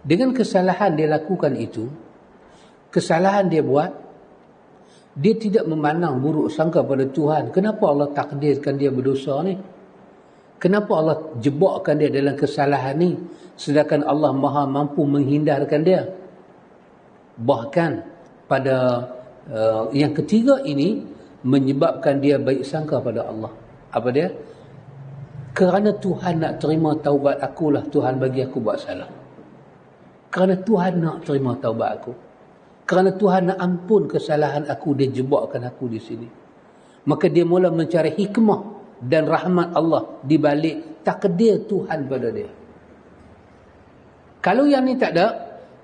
Dengan kesalahan dia lakukan itu, kesalahan dia buat, dia tidak memandang buruk sangka pada Tuhan. Kenapa Allah takdirkan dia berdosa ni? Kenapa Allah jebakkan dia dalam kesalahan ni, sedangkan Allah Maha mampu menghindarkan dia? Bahkan pada yang ketiga ini menyebabkan dia baik sangka pada Allah. Apa dia? Kerana Tuhan nak terima taubat akulah Tuhan bagi aku buat salah. Kerana Tuhan nak terima taubat aku, kerana Tuhan nak ampun kesalahan aku, dia jebakkan aku di sini. Maka dia mula mencari hikmah dan rahmat Allah di balik takdir Tuhan pada dia. Kalau yang ni tak ada,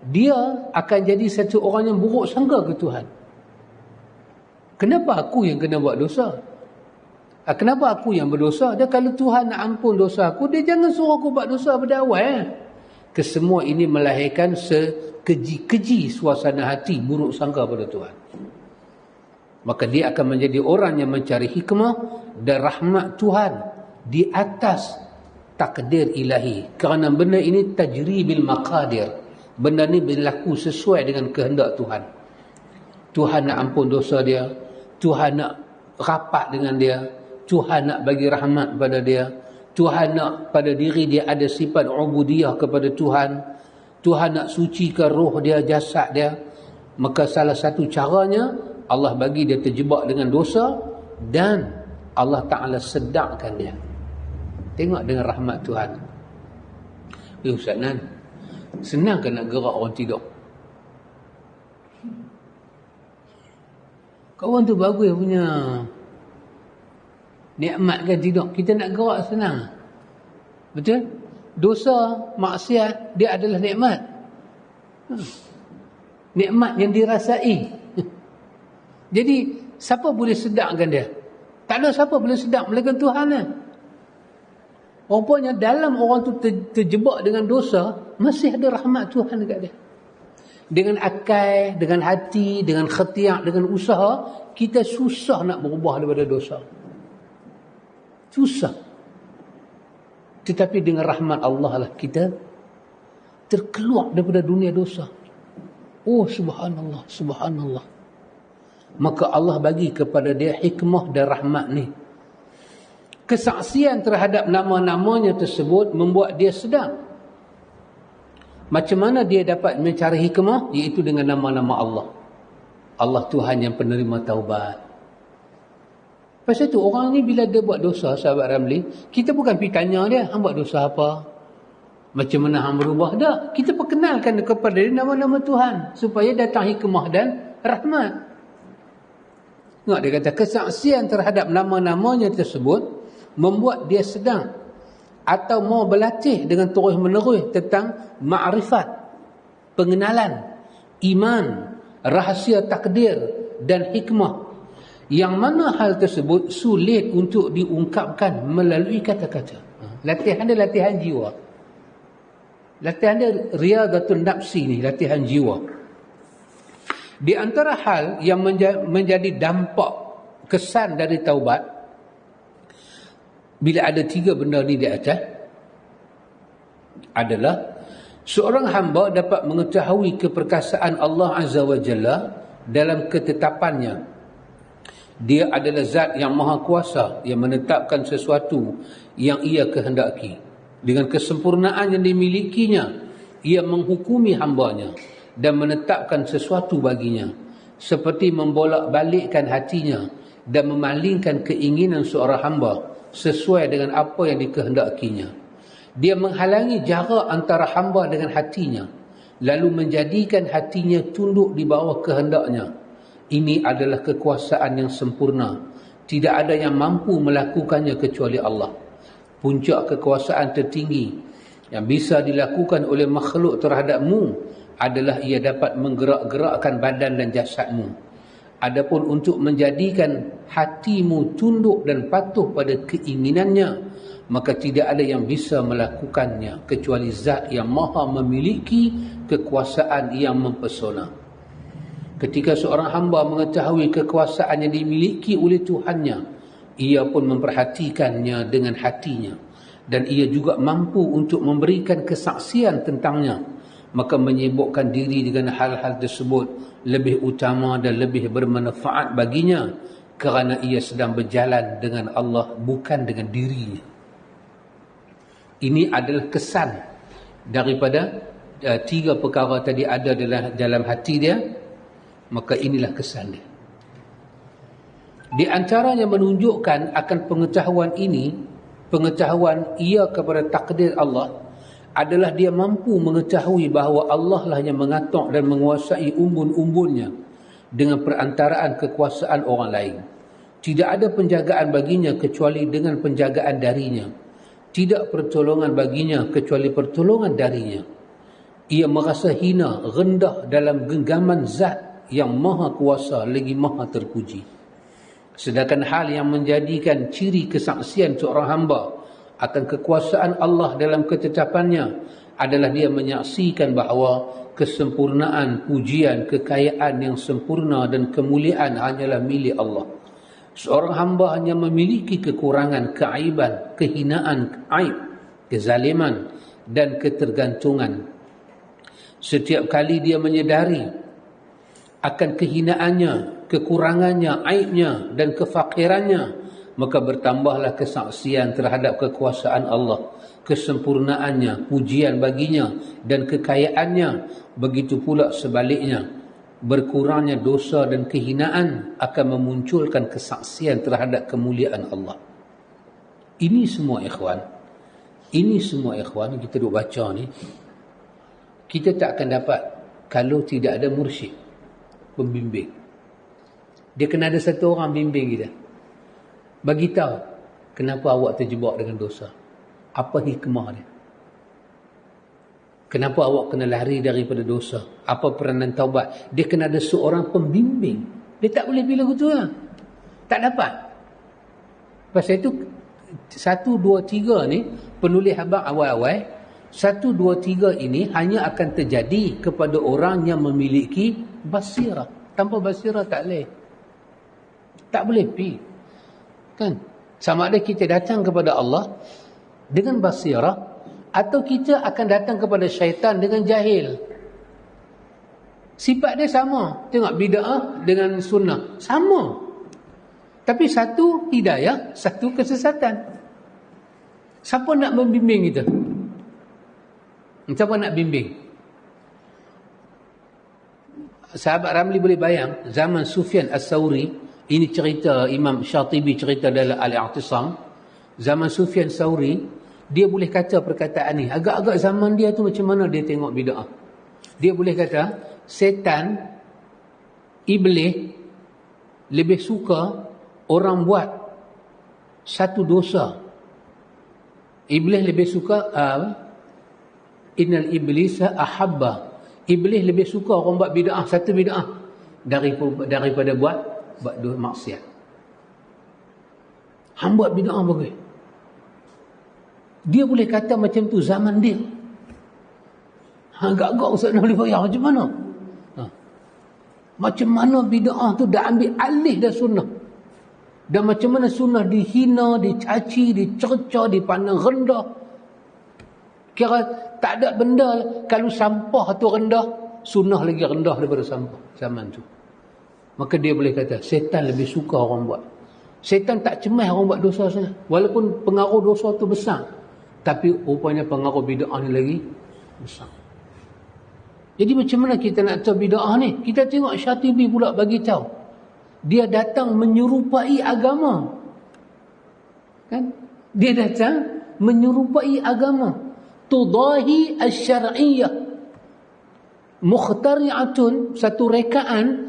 dia akan jadi satu orang yang buruk sangka ke Tuhan. Kenapa aku yang kena buat dosa? Kenapa aku yang berdosa? Dan kalau Tuhan nak ampun dosa aku, dia jangan suruh aku buat dosa pada awal. Kesemua ini melahirkan sekeji-keji suasana hati buruk sangka pada Tuhan. Maka dia akan menjadi orang yang mencari hikmah dan rahmat Tuhan di atas takdir ilahi. Kerana benda ini tajri bil maqadir. Benda ni berlaku sesuai dengan kehendak Tuhan. Tuhan nak ampun dosa dia, Tuhan nak rapat dengan dia, Tuhan nak bagi rahmat pada dia, Tuhan nak pada diri dia ada sifat ubudiyah kepada Tuhan, Tuhan nak sucikan roh dia, jasad dia. Maka salah satu caranya, Allah bagi dia terjebak dengan dosa dan Allah Ta'ala sedangkan dia. Tengok dengan rahmat Tuhan. Ustaz Nan, senang ke nak gerak orang tidur? Kawan tu bagus punya nikmat kan tidur. Kita nak gerak senang. Betul? Dosa, maksiat, dia adalah nikmat. Nikmat yang dirasai. Jadi, siapa boleh sedapkan dia? Tak ada siapa boleh sedap melainkan Tuhan lah. Rupanya dalam orang tu terjebak dengan dosa, masih ada rahmat Tuhan dekat dia. Dengan akal, dengan hati, dengan khatiak, dengan usaha, kita susah nak berubah daripada dosa. Susah. Tetapi dengan rahmat Allah lah kita terkeluar daripada dunia dosa. Oh subhanallah, subhanallah. Maka Allah bagi kepada dia hikmah dan rahmat ni. Kesaksian terhadap nama-namanya tersebut membuat dia sedar. Macam mana dia dapat mencari hikmah? Iaitu dengan nama-nama Allah. Allah Tuhan yang penerima taubat. Pasal tu orang ni bila dia buat dosa, sahabat Ramli, kita bukan pergi tanya dia, hang buat dosa apa? Macam mana hang berubah? Tak. Kita perkenalkan kepada dia nama-nama Tuhan supaya datang hikmah dan rahmat. Tengok dia kata kesaksian terhadap nama-namanya tersebut membuat dia sedang atau mau berlatih dengan terus-menerus tentang ma'rifat, pengenalan, iman, rahsia takdir dan hikmah, yang mana hal tersebut sulit untuk diungkapkan melalui kata-kata. Latihan dia latihan jiwa. Latihan dia riyadatul nafsi ni, latihan jiwa. Di antara hal yang menjadi dampak kesan dari taubat, bila ada 3 benda ni di atas, adalah seorang hamba dapat mengetahui keperkasaan Allah Azza wa Jalla dalam ketetapannya. Dia adalah zat yang maha kuasa yang menetapkan sesuatu yang ia kehendaki. Dengan kesempurnaan yang dimilikinya, ia menghukumi hambanya dan menetapkan sesuatu baginya, seperti membolak-balikkan hatinya dan memalingkan keinginan seorang hamba sesuai dengan apa yang dikehendakinya. Dia menghalangi jarak antara hamba dengan hatinya, lalu menjadikan hatinya tunduk di bawah kehendaknya. Ini adalah kekuasaan yang sempurna. Tidak ada yang mampu melakukannya kecuali Allah. Puncak kekuasaan tertinggi yang bisa dilakukan oleh makhluk terhadapmu adalah ia dapat menggerak-gerakkan badan dan jasadmu. Adapun untuk menjadikan hatimu tunduk dan patuh pada keinginannya, maka tidak ada yang bisa melakukannya kecuali zat yang maha memiliki kekuasaan yang mempesona. Ketika seorang hamba mengetahui kekuasaan yang dimiliki oleh Tuhannya, ia pun memperhatikannya dengan hatinya, dan ia juga mampu untuk memberikan kesaksian tentangnya, maka menyibukkan diri dengan hal-hal tersebut lebih utama dan lebih bermanfaat baginya, kerana ia sedang berjalan dengan Allah bukan dengan dirinya. Ini adalah kesan daripada tiga perkara tadi ada dalam hati dia, maka inilah kesan dia. Di antaranya menunjukkan akan pengetahuan ini, pengetahuan ia kepada takdir Allah, adalah dia mampu mengetahui bahawa Allah lah yang mengatur dan menguasai umbun-umbunnya dengan perantaraan kekuasaan orang lain. Tidak ada penjagaan baginya kecuali dengan penjagaan darinya. Tidak pertolongan baginya kecuali pertolongan darinya. Ia merasa hina, rendah dalam genggaman zat yang maha kuasa lagi maha terpuji. Sedangkan hal yang menjadikan ciri kesaksian seorang hamba akan kekuasaan Allah dalam ketetapannya adalah dia menyaksikan bahawa kesempurnaan, pujian, kekayaan yang sempurna dan kemuliaan hanyalah milik Allah. Seorang hamba hanya memiliki kekurangan, keaiban, kehinaan, aib, kezaliman dan ketergantungan. Setiap kali dia menyedari akan kehinaannya, kekurangannya, aibnya dan kefakirannya, maka bertambahlah kesaksian terhadap kekuasaan Allah, kesempurnaannya, pujian baginya dan kekayaannya. Begitu pula sebaliknya, berkurangnya dosa dan kehinaan akan memunculkan kesaksian terhadap kemuliaan Allah. Ini semua ikhwan kita duk baca ni, kita tak akan dapat kalau tidak ada mursyid, pembimbing. Dia kena ada satu orang bimbing kita, bagi tahu kenapa awak terjebak dengan dosa, apa hikmah dia, kenapa awak kena lari daripada dosa, apa peranan taubat. Dia kena ada seorang pembimbing. Dia tak boleh pilih gitu lah, tak dapat. Pasal itu 1, 2, 3 ni penulis habaq awal-awal, 1, 2, 3 ini hanya akan terjadi kepada orang yang memiliki basirah. Tanpa basirah tak boleh pi. Kan? Sama ada kita datang kepada Allah dengan basirah atau kita akan datang kepada syaitan dengan jahil. Sifat dia sama. Tengok bid'ah dengan sunnah, sama. Tapi satu hidayah, satu kesesatan. Siapa nak membimbing kita? Siapa nak bimbing? Sahabat Ramli boleh bayang zaman Sufyan As-Sawri. Ini cerita Imam Syatibi cerita dalam Al-I'tisam. Zaman Sufyan As-Sawri, dia boleh kata perkataan ni. Agak-agak zaman dia tu macam mana dia tengok bid'ah. Dia boleh kata setan, iblis lebih suka orang buat satu dosa. Iblis lebih suka innal iblisa ahabba. Iblis lebih suka orang buat bid'ah, satu bid'ah daripada buat maksiat. Hang buat bid'ah bagus. Dia boleh kata macam tu zaman dia. Agak-agak Ustaz nak boleh bayar macam mana? Macam mana bid'ah tu dah ambil alih dah sunnah. Dan macam mana sunnah dihina, dicaci, dicerca, dipandang rendah. Kira tak ada benda, kalau sampah tu rendah, sunnah lagi rendah daripada sampah zaman tu. Maka dia boleh kata setan lebih suka orang buat. Setan tak cemas orang buat dosa sangat, walaupun pengaruh dosa tu besar, tapi rupanya pengaruh bid'ah ni lagi besar. Jadi macam mana kita nak tahu bid'ah ni? Kita tengok Syatibi pula bagi tahu. Dia datang menyerupai agama. Kan? Dia datang menyerupai agama. Tudahi asy-syar'iyyah. Mukhtari'atun, satu rekaan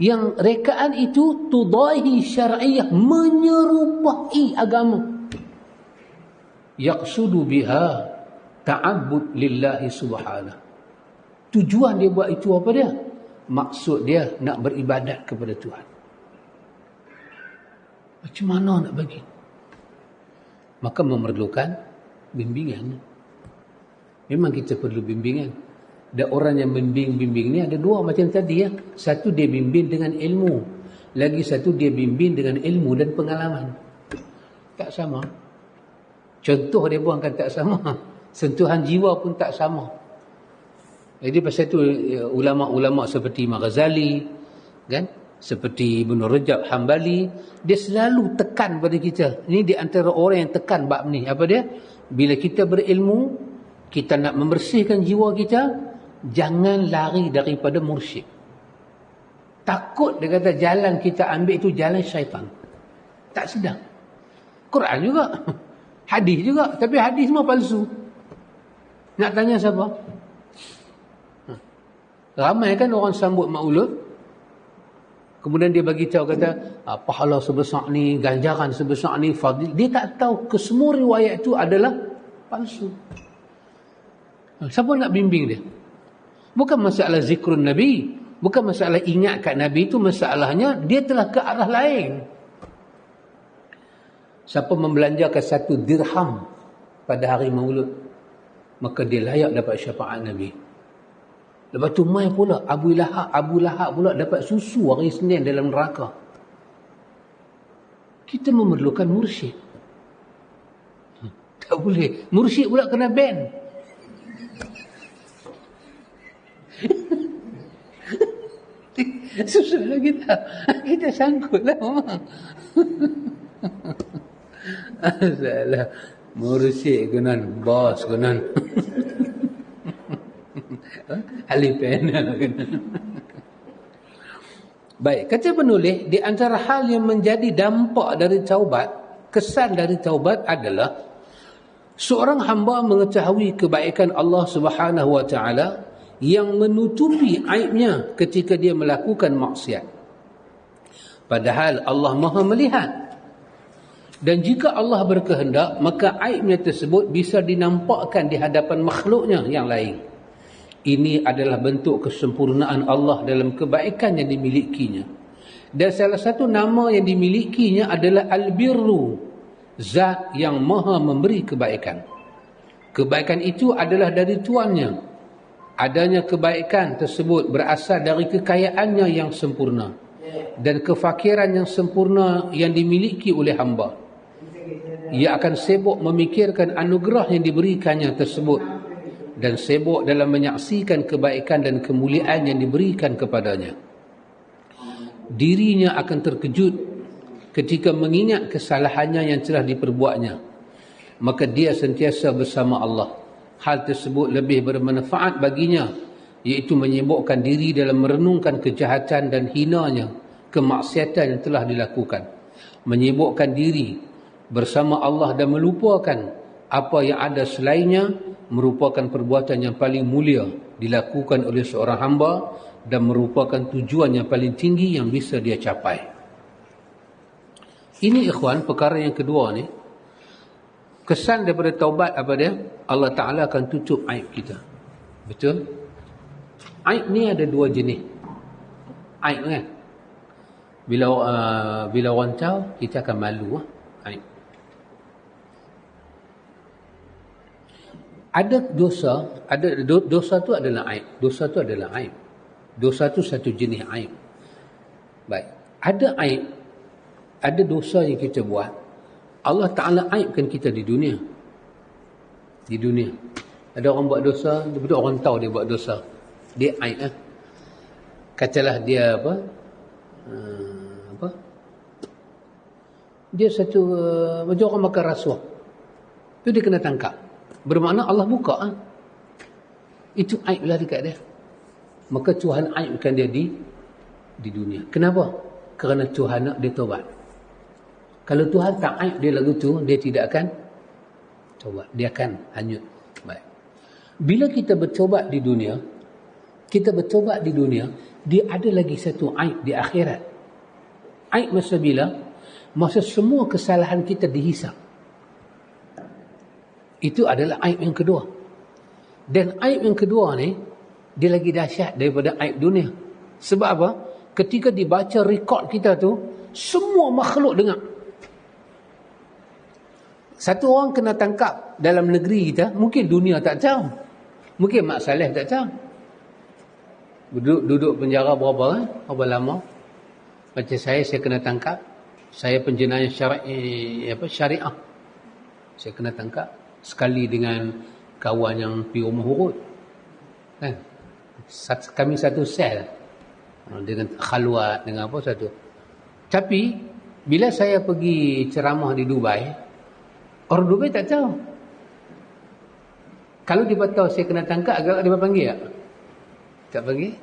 yang rekaan itu tudahi syar'iyyah, menyerupai agama. Yaqsudu biha ta'abbud lillahi subhanahu. Tujuan dia buat itu apa dia? Maksud dia nak beribadat kepada Tuhan. Macam mana nak bagi? Maka memerlukan bimbingan. Memang kita perlu bimbingan. Dan orang yang bimbing ni ada dua macam tadi ya. Satu dia bimbing dengan ilmu, lagi satu dia bimbing dengan ilmu dan pengalaman. Tak sama. Contoh dia pun akan tak sama. Sentuhan jiwa pun tak sama. Jadi pasal itu ulama-ulama seperti Imam Ghazali, kan, seperti Ibn Rajab Hambali, dia selalu tekan pada kita. Ini di antara orang yang tekan bab ni. Apa dia? bila kita berilmu, kita nak membersihkan jiwa kita, jangan lari daripada mursyid. Takut dia kata jalan kita ambil itu jalan syaitan. Tak sedang. Quran juga. Hadis juga. Tapi hadis semua palsu. Nak tanya siapa? Ramai kan orang sambut maulud. Kemudian dia bagi tahu kata, pahala sebesar ni, ganjaran sebesar ni, fadil. Dia tak tahu kesemua riwayat itu adalah palsu. Siapa nak bimbing dia? Bukan masalah zikrun Nabi. Bukan masalah ingat kat Nabi itu. Masalahnya, dia telah ke arah lain. Siapa membelanjakan 1 dirham pada hari maulud, maka dia layak dapat syafaat Nabi. Lepas tu mai pula Abu Lahab pula dapat susu hari Senin dalam neraka. Kita memerlukan mursyid. Tak boleh. Mursyid pula kena ban. Susahlah kita. Kita sangkutlah memang. Asalah. Mursyid kenan, bos kenan. Ahli panel kenan. Baik, kata penulis, di antara hal yang menjadi dampak dari taubat, kesan dari taubat adalah seorang hamba mengetahui kebaikan Allah Subhanahu wa taala yang menutupi aibnya ketika dia melakukan maksiat. Padahal Allah Maha melihat. Dan jika Allah berkehendak, maka aibnya tersebut bisa dinampakkan di hadapan makhluknya yang lain. Ini adalah bentuk kesempurnaan Allah dalam kebaikan yang dimilikinya. Dan salah satu nama yang dimilikinya adalah Al-Birru, zat yang maha memberi kebaikan. Kebaikan itu adalah dari Tuannya. Adanya kebaikan tersebut berasal dari kekayaannya yang sempurna dan kefakiran yang sempurna yang dimiliki oleh hamba. Ia akan sibuk memikirkan anugerah yang diberikannya tersebut dan sibuk dalam menyaksikan kebaikan dan kemuliaan yang diberikan kepadanya. Dirinya akan terkejut ketika mengingat kesalahannya yang telah diperbuatnya. Maka dia sentiasa bersama Allah. Hal tersebut lebih bermanfaat baginya, iaitu menyibukkan diri dalam merenungkan kejahatan dan hinanya kemaksiatan yang telah dilakukan. Menyibukkan diri bersama Allah dan melupakan apa yang ada selainnya merupakan perbuatan yang paling mulia dilakukan oleh seorang hamba dan merupakan tujuan yang paling tinggi yang bisa dia capai. Ini ikhwan, perkara yang kedua ni. Kesan daripada taubat apa dia? Allah Ta'ala akan tutup aib kita. Betul? Aib ni ada 2 jenis. Aib kan? Bila orang tahu, kita akan malu. Aib. Ada dosa tu adalah aib. Dosa tu adalah aib. Dosa tu satu jenis aib. Baik. Ada aib, ada dosa yang kita buat. Allah Ta'ala aibkan kita di dunia. Di dunia. Ada orang buat dosa, betul orang tahu dia buat dosa. Dia aib lah. Katalah dia apa? Dia satu macam orang makan rasuah. Tu dia kena tangkap. Bermakna Allah buka. Itu aib lah dekat dia. Maka Tuhan aibkan dia di dunia. Kenapa? Kerana Tuhan nak dia taubat. Kalau Tuhan tak aib dia lagu tu, dia tidak akan taubat. Dia akan hanyut. Baik. Bila kita bertobat di dunia, dia ada lagi satu aib di akhirat. Aib masa bila? Masa semua kesalahan kita dihisap. Itu adalah aib yang kedua. Dan aib yang kedua ni, dia lagi dahsyat daripada aib dunia. Sebab apa? Ketika dibaca rekod kita tu, semua makhluk dengar. Satu orang kena tangkap dalam negeri kita, mungkin dunia tak tahu. Mungkin Mak Saleh tak tahu. Duduk penjara berapa lama? Macam saya kena tangkap. Saya penjenayah syariah. Saya kena tangkap sekali dengan kawan yang pergi rumah urut. Kan? Kami satu sel dengan khalwat dengan apa satu. Tapi bila saya pergi ceramah di Dubai, orang Dubai tak tahu. Kalau dia tahu saya kena tangkap, agak dia panggil tak? Tak panggil.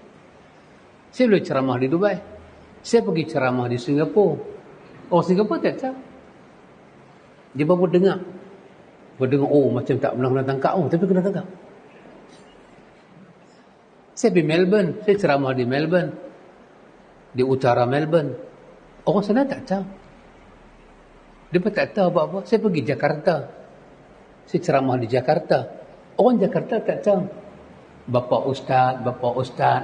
Saya boleh ceramah di Dubai. Saya pergi ceramah di Singapura. Orang Singapura tak tahu. Dia baru dengar. Oh macam tak pernah kena tangkap. Oh tapi kena tangkap. Saya pergi Melbourne. Saya ceramah di Melbourne. Di utara Melbourne. Orang sana tak tahu. Dia pun tak tahu apa-apa. Saya pergi Jakarta. Saya ceramah di Jakarta. Orang Jakarta tak tahu. Bapa Ustaz.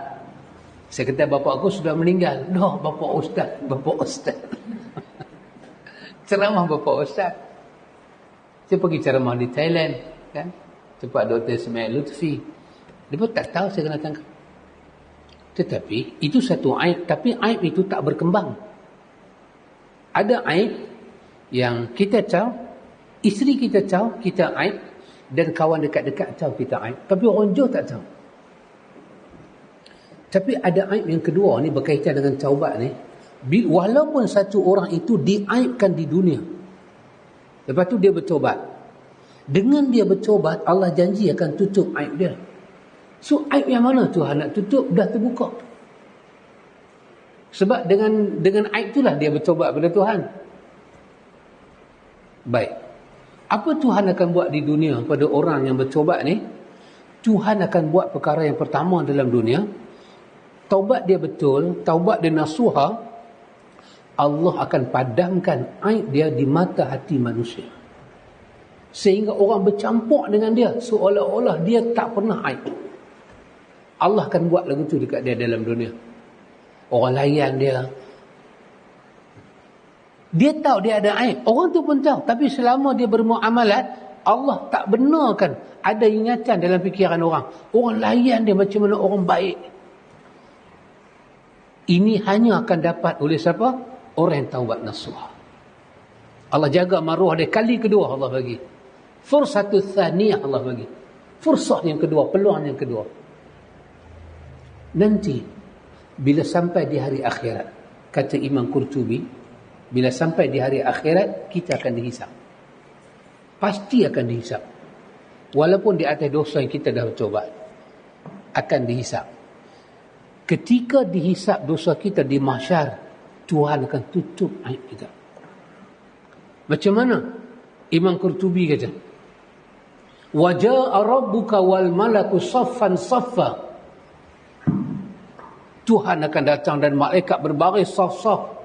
Saya kata bapa aku sudah meninggal. Dah, bapa Ustaz. Ceramah bapa Ustaz. Saya pergi ceramah di Thailand, kan? Tempat Dr. Ismail Lutfi. Dia pun tak tahu saya kena tangkap. Tetapi itu satu aib, tapi aib itu tak berkembang. Ada aib yang kita tahu, isteri kita tahu kita aib, dan kawan dekat-dekat tahu kita aib, tapi orang jauh tak tahu. Tapi ada aib yang kedua ni berkaitan dengan taubat ni. Walaupun satu orang itu diaibkan di dunia, lepas tu dia bertobat. Dengan dia bertobat, Allah janji akan tutup aib dia. So aib yang mana Tuhan nak tutup? Dah terbuka. Sebab dengan aib itulah dia bertobat kepada Tuhan. Baik. Apa Tuhan akan buat di dunia pada orang yang bertobat ni? Tuhan akan buat perkara yang pertama dalam dunia. Taubat dia betul, taubat dia nasuha, Allah akan padamkan aib dia di mata hati manusia. Sehingga orang bercampur dengan dia seolah-olah dia tak pernah aib. Allah akan buat lagu tu dekat dia dalam dunia. Orang layan dia. Dia tahu dia ada aib. Orang tu pun tahu. Tapi selama dia bermuamalat, Allah tak benarkan ada ingatan dalam fikiran orang. Orang layan dia macam mana orang baik. Ini hanya akan dapat oleh siapa? Orang yang taubat nasuha. Allah jaga maruah dia. Kali kedua Allah bagi. Fursatu thaniyah Allah bagi. Fursah yang kedua, peluang yang kedua. Nanti bila sampai di hari akhirat, kata Imam Qurtubi, bila sampai di hari akhirat kita akan dihisap. Pasti akan dihisap. Walaupun di atas dosa yang kita dah bertobat, akan dihisap. Ketika dihisap dosa kita di mahsyar, Tuhan akan tutup aib kita. Macam mana? Imam Qurtubi kata, wa jaa rabbuka wal malaku saffan saffa. Tuhan akan datang dan malaikat berbaris saf-saf.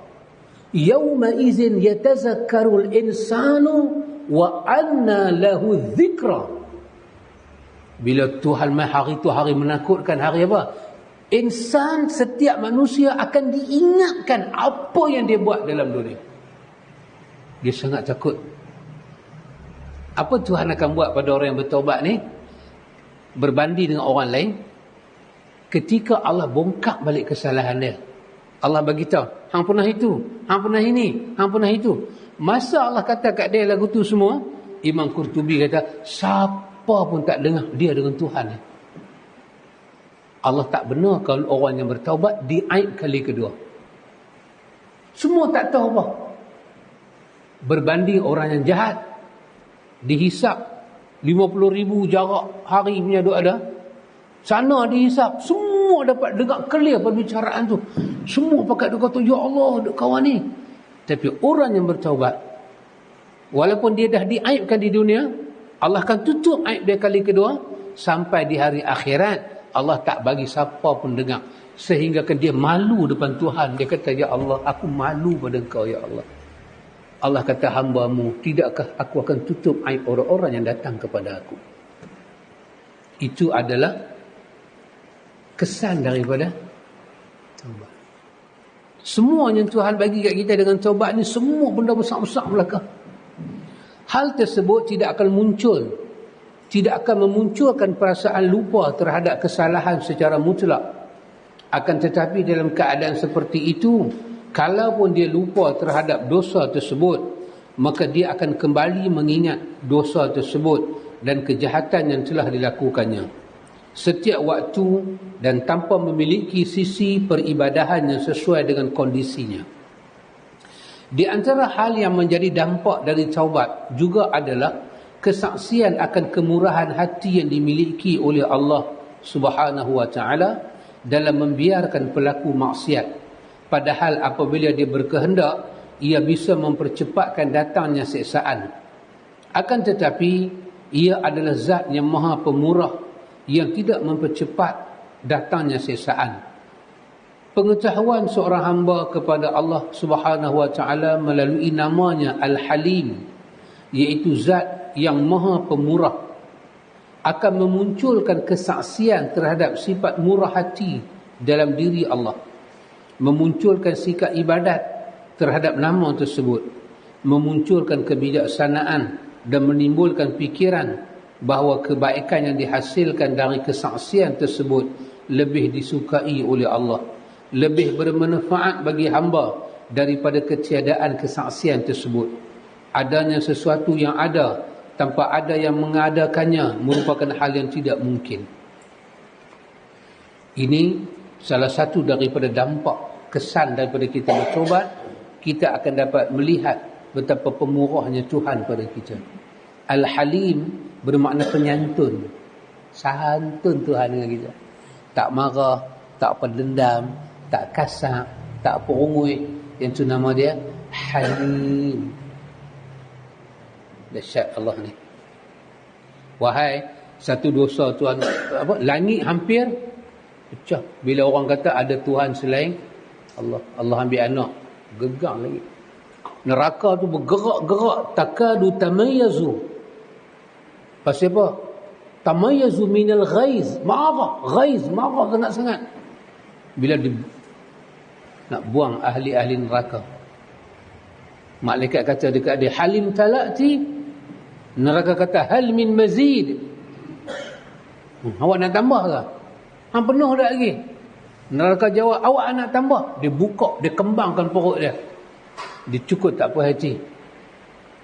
Yauma izin yatazakkarul insanu wa anna lahu dzikra. Bila Tuhan hari itu hari menakutkan, hari apa? Insan, setiap manusia akan diingatkan apa yang dia buat dalam dunia. Dia sangat takut. Apa Tuhan akan buat pada orang yang bertaubat ni? Berbanding dengan orang lain. Ketika Allah bongkar balik kesalahan dia, Allah bagi tahu, hang pernah itu, hang pernah ini, hang pernah itu. Masa Allah kata kat dia lagu tu semua, Imam Qurtubi kata, siapa pun tak dengar dia dengan Tuhan. Allah tak benar kalau orang yang bertaubat diaib kali kedua. Semua tak tahu apa. Berbanding orang yang jahat, dihisap 50,000 jarak hari punya duk ada. Sana dihisap, semua dapat dengar clear perbicaraan tu. Semua pakat dia kata, ya Allah, kawan ni. Tapi orang yang bertaubat, walaupun dia dah diaibkan di dunia, Allah akan tutup aib dia kali kedua. Sampai di hari akhirat, Allah tak bagi siapa pun dengar. Sehingga dia malu depan Tuhan. Dia kata, ya Allah, aku malu pada engkau, ya Allah. Allah kata, hamba-Mu, tidakkah aku akan tutup aib orang-orang yang datang kepada aku. Itu adalah kesan daripada taubat. Semua yang Tuhan bagi kat kita dengan taubat ni, semua benda besar-besar belaka. Hal tersebut tidak akan muncul, tidak akan memunculkan perasaan lupa terhadap kesalahan secara mutlak. Akan tetapi dalam keadaan seperti itu, kalaupun dia lupa terhadap dosa tersebut, maka dia akan kembali mengingat dosa tersebut dan kejahatan yang telah dilakukannya setiap waktu dan tanpa memiliki sisi peribadahan yang sesuai dengan kondisinya. Di antara hal yang menjadi dampak dari taubat juga adalah kesaksian akan kemurahan hati yang dimiliki oleh Allah Subhanahu wa taala dalam membiarkan pelaku maksiat, padahal apabila dia berkehendak ia bisa mempercepatkan datangnya siksaan. Akan tetapi ia adalah zat yang maha pemurah yang tidak mempercepat datangnya siksaan. Pengetahuan seorang hamba kepada Allah Subhanahu wa taala melalui namanya Al-Halim, iaitu zat yang maha pemurah, akan memunculkan kesaksian terhadap sifat murah hati dalam diri Allah, memunculkan sikap ibadat terhadap nama tersebut, memunculkan kebijaksanaan dan menimbulkan fikiran bahawa kebaikan yang dihasilkan dari kesaksian tersebut lebih disukai oleh Allah, lebih bermanfaat bagi hamba daripada ketiadaan kesaksian tersebut. Adanya sesuatu yang ada tanpa ada yang mengadakannya merupakan hal yang tidak mungkin. Ini salah satu daripada dampak kesan daripada kita bertobat. Kita akan dapat melihat betapa pemurahnya Tuhan pada kita. Al-Halim bermakna penyantun, santun Tuhan dengan kita. Tak marah, tak pendendam, tak kasar, tak perungui. Yang tu nama dia Halim. Dahsyat Allah ni. Wahai, satu dosa Tuhan, langit hampir pecah bila orang kata ada Tuhan selain Allah. Allah ambil anak, gegang lagi. Neraka tu bergerak-gerak, takadu tamayyazu. Pasal apa? Tamayyazu minal ghaiz. Ghaiz, marah sangat-sangat. Bila nak buang ahli-ahli neraka, malaikat kata dekat dia, Halim talati. Neraka kata, hal min mazid. Awak nak tambah ke? Hang penuh dah lagi. Neraka jawab, awak nak tambah. Dia buka, dia kembangkan perut dia. Dia cukup tak puas hati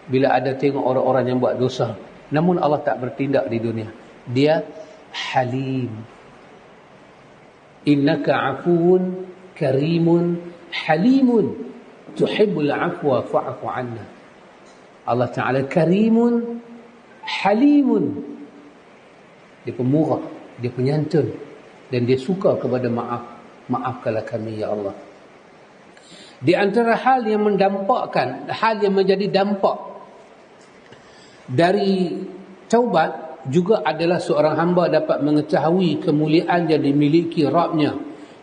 bila ada tengok orang-orang yang buat dosa. Namun Allah tak bertindak di dunia. Dia Halim. Innaka afuun karimun halimun tuhibbul afwa fa'fu anna. Allah Ta'ala karimun halimun. Dia pemurah, dia penyantun, dan dia suka kepada maaf. Maafkanlah kami ya Allah. Di antara hal yang mendampakkan, hal yang menjadi dampak dari taubat juga adalah seorang hamba dapat mengetahui kemuliaan yang dimiliki Rabb-Nya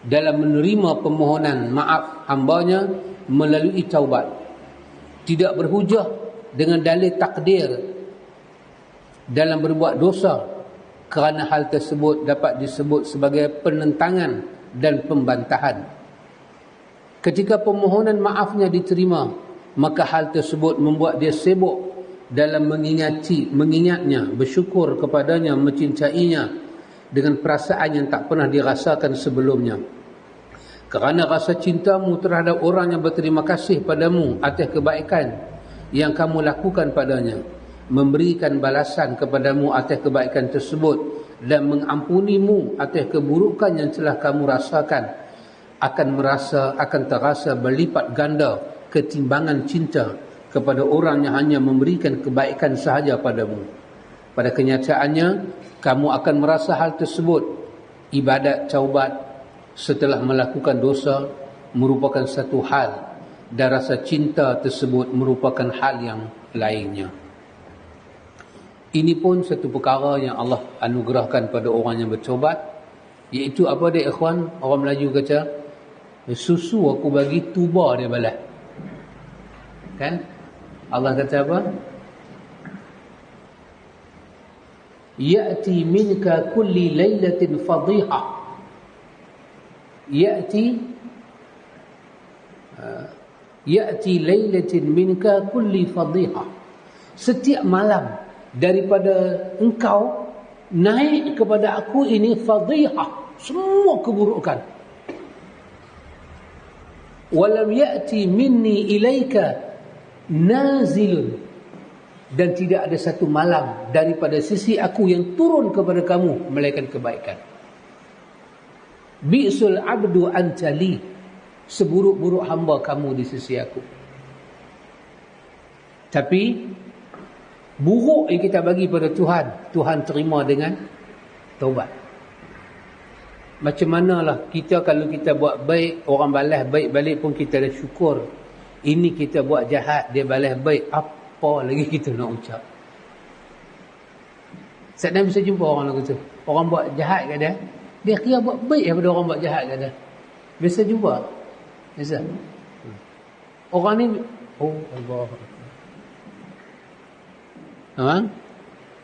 dalam menerima permohonan maaf hambanya melalui taubat. Tidak berhujah dengan dalil takdir dalam berbuat dosa, kerana hal tersebut dapat disebut sebagai penentangan dan pembantahan. Ketika permohonan maafnya diterima, maka hal tersebut membuat dia sibuk dalam mengingatnya, bersyukur kepadanya, mencintainya dengan perasaan yang tak pernah dirasakan sebelumnya. Kerana rasa cintamu terhadap orang yang berterima kasih padamu atas kebaikan yang kamu lakukan padanya, memberikan balasan kepadamu atas kebaikan tersebut dan mengampunimu atas keburukan yang telah kamu rasakan, akan terasa berlipat ganda ketimbangan cinta kepada orang yang hanya memberikan kebaikan sahaja padamu. Pada kenyataannya, kamu akan merasa hal tersebut. Ibadat taubat setelah melakukan dosa merupakan satu hal, dan rasa cinta tersebut merupakan hal yang lainnya. Ini pun satu perkara yang Allah anugerahkan pada orang yang bertobat, iaitu apa dia ikhwan? Orang Melayu kata, susu aku bagi tuba dia balas. Kan? Allah kata apa? Ya'ti minka kulli laylatin fadhiha. Ya'ti laylatin minka kulli fadhiha. Setiap malam daripada engkau naik kepada aku ini fadhiha, semua keburukan. Walam ya'ti minni ilaika nazilun, dan tidak ada satu malam daripada sisi aku yang turun kepada kamu melainkan kebaikan. Bi'sul abdu antali, seburuk-buruk hamba kamu di sisi aku. Tapi buruk yang kita bagi pada Tuhan, Tuhan terima dengan taubat. Macam manalah kita kalau kita buat baik, orang balas baik balik pun kita dah syukur. Ini kita buat jahat, dia balas baik, apa lagi kita nak ucap? Saya bisa jumpa orang lagu tu. Orang buat jahat kat dia kira buat baik daripada orang buat jahat kat dia. Biasa jumpa. Biasa. Orang ni, oh Allah.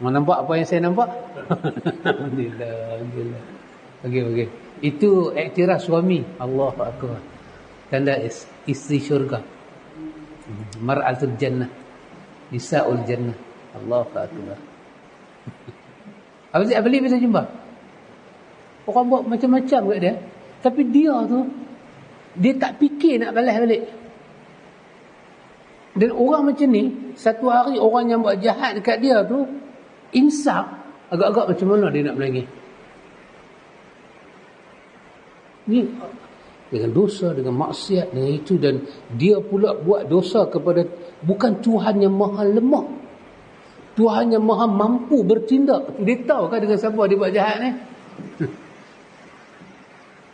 Nampak apa yang saya nampak? Alhamdulillah. Okey. Itu iktiraf suami. Allahu akbar. Tanda isteri syurga. Mar'atul jannah. Nisa'ul jannah. Allahu akbar. Apa boleh bisa jumpa? Orang buat macam-macam kat dia, tapi dia tu dia tak fikir nak balas balik. Dan orang macam ni, satu hari orang yang buat jahat dekat dia tu insaf, agak-agak macam mana dia nak menangis. Ni dengan dosa, dengan maksiat, dengan itu, dan dia pula buat dosa kepada bukan Tuhan yang maha lemah, Tuhan yang maha mampu bertindak. Dia tahu kan dengan siapa dia buat jahat ni?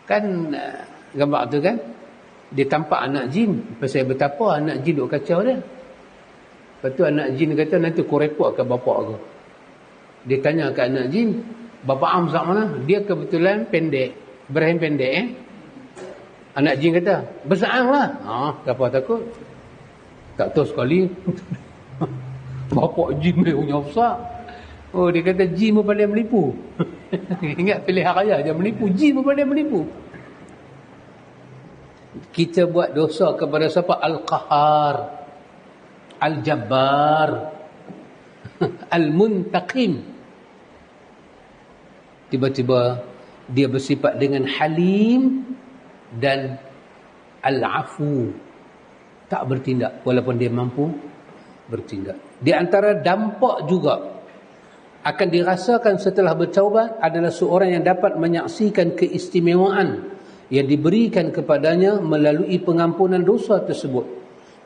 Kan gambar tu kan, dia tampak anak jin. Pasal betapa anak jin duk kacau dia. Lepas tu anak jin kata, nanti aku report ke bapak aku. Dia tanya ke anak jin, bapak Amzak mana? Dia kebetulan pendek, berahim pendek. Anak jin kata, bersaang lah. Siapa takut? Tak tahu sekali. Bapak jin dia punya besar. Oh, dia kata jin pun pandai menipu. Ingat pilihan raya dia menipu, jin pun pandai menipu. Kita buat dosa kepada siapa? Al-Qahar, Al-Jabbar, Al-Muntaqim. Tiba-tiba dia bersifat dengan Halim dan Al-Afu, tak bertindak walaupun dia mampu bertindak. Di antara dampak juga akan dirasakan setelah bertaubat adalah seorang yang dapat menyaksikan keistimewaan yang diberikan kepadanya melalui pengampunan dosa tersebut.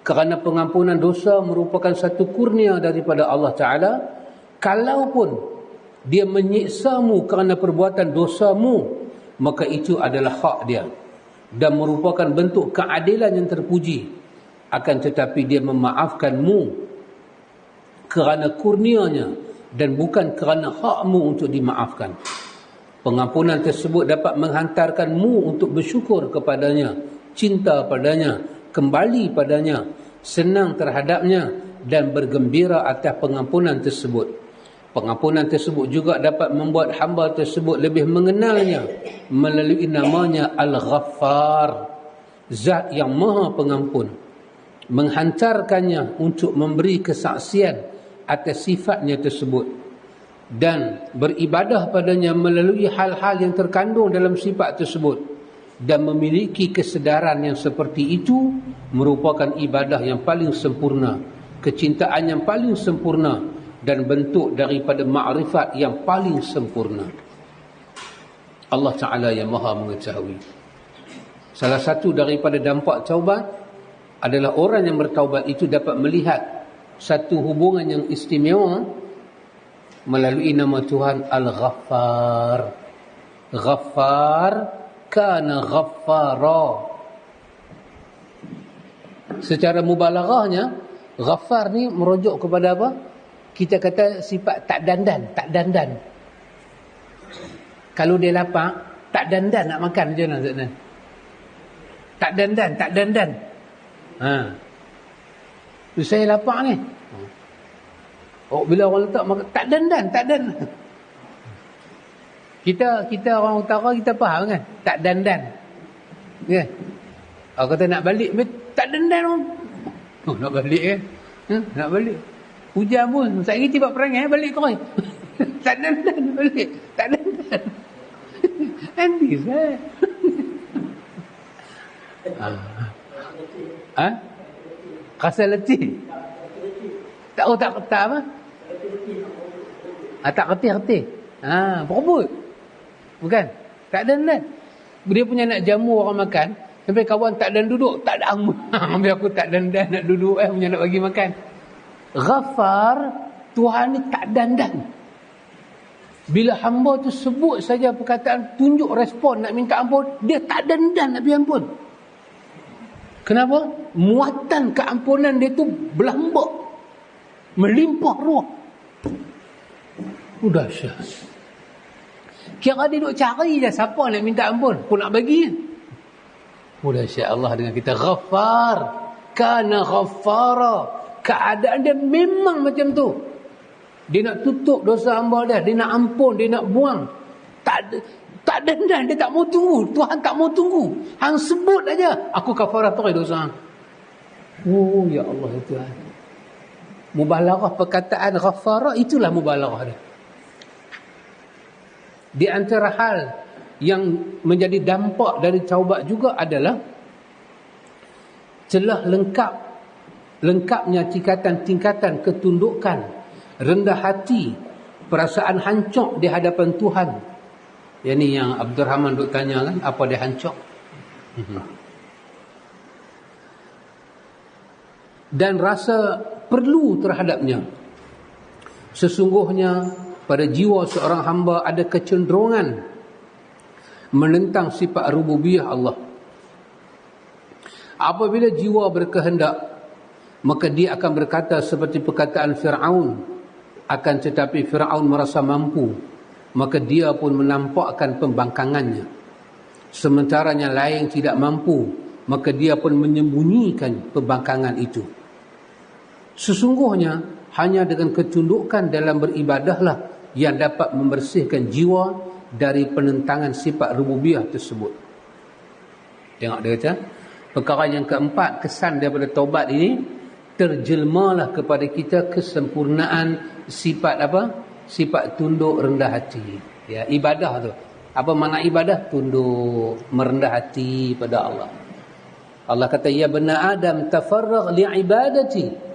Kerana pengampunan dosa merupakan satu kurnia daripada Allah Ta'ala. Kalaupun dia menyiksamu kerana perbuatan dosamu, maka itu adalah hak dia dan merupakan bentuk keadilan yang terpuji. Akan tetapi dia memaafkanmu kerana kurnianya dan bukan kerana hakmu untuk dimaafkan. Pengampunan tersebut dapat menghantarkanmu untuk bersyukur kepadanya, cinta padanya, kembali padanya, senang terhadapnya dan bergembira atas pengampunan tersebut. Pengampunan tersebut juga dapat membuat hamba tersebut lebih mengenalnya melalui namanya Al-Ghaffar, Zat yang Maha Pengampun, menghantarkannya untuk memberi kesaksian atas sifatnya tersebut dan beribadah padanya melalui hal-hal yang terkandung dalam sifat tersebut, dan memiliki kesedaran yang seperti itu merupakan ibadah yang paling sempurna, kecintaan yang paling sempurna, dan bentuk daripada ma'rifat yang paling sempurna. Allah Ta'ala yang Maha mengetahui. Salah satu daripada dampak taubat adalah orang yang bertaubat itu dapat melihat satu hubungan yang istimewa melalui nama Tuhan Al-Ghaffar. Ghaffar kana ghaffara. Secara mubalaghahnya, Ghaffar ni merujuk kepada apa? Kita kata sifat tak dandan. Kalau dia lapar, tak dandan nak makan macam mana? Tak dandan. Saya lapar ni. Oh, bila orang letak makan, tak dandan. Kita orang utara kita faham kan? Tak dandan. Ya. Kalau kata nak balik, tak dandan. Oh, nak balik kan? Nak balik. Hujan pun, saya tiba perangai balik kau. Tak dandan balik. Tak dandan. Nanti saya. Rasa letih. Tak apa? Tak retih. Berebut. Bukan? Tak dandan. Dia punya nak jamu orang makan, sampai kawan tak dan duduk, tak ada amun. Biar aku tak dandan nak duduk punya nak bagi makan. Ghaffar Tuhan ni tak dandan. Bila hamba tu sebut saja perkataan, tunjuk respon nak minta ampun, dia tak dandan nak beri ampun. Kenapa? Muatan keampunan dia tu berlambak, melimpah ruah. Dahsyat. Kira dia duk cari je siapa nak minta ampun, pun nak bagi. Dahsyat Allah dengan kita. Ghaffar, kana ghaffara. Keadaan dia memang macam tu. Dia nak tutup dosa hamba dia nak ampun, dia nak buang. Tak dandan, dia tak mau tunggu. Tuhan tak mau tunggu. Hang sebut aja, aku kafarah tarik dosa. Oh ya Allah ya Tuhan. Mubalaghah perkataan ghafara, itulah mubalaghah dia. Di antara hal yang menjadi dampak dari taubat juga adalah telah lengkapnya tingkatan ketundukan, rendah hati, perasaan hancur di hadapan Tuhan. Yang ni yang Abdul Rahman duk tanya kan, apa dia hancur? Dan rasa perlu terhadapnya. Sesungguhnya pada jiwa seorang hamba ada kecenderungan menentang sifat rububiyah Allah. Apabila jiwa berkehendak, maka dia akan berkata seperti perkataan Fir'aun. Akan tetapi Fir'aun merasa mampu, maka dia pun menampakkan pembangkangannya. Sementara yang lain tidak mampu, maka dia pun menyembunyikan pembangkangan itu. Sesungguhnya hanya dengan ketundukan dalam beribadahlah yang dapat membersihkan jiwa dari penentangan sifat rububiyah tersebut. Tengok dia kata, perkara yang keempat, kesan daripada taubat ini, terjelmalah kepada kita kesempurnaan sifat apa? Sifat tunduk rendah hati. Ya, ibadah tu. Apa makna ibadah? Tunduk, merendah hati pada Allah. Allah kata, ya bena Adam tafarragh li'ibadati.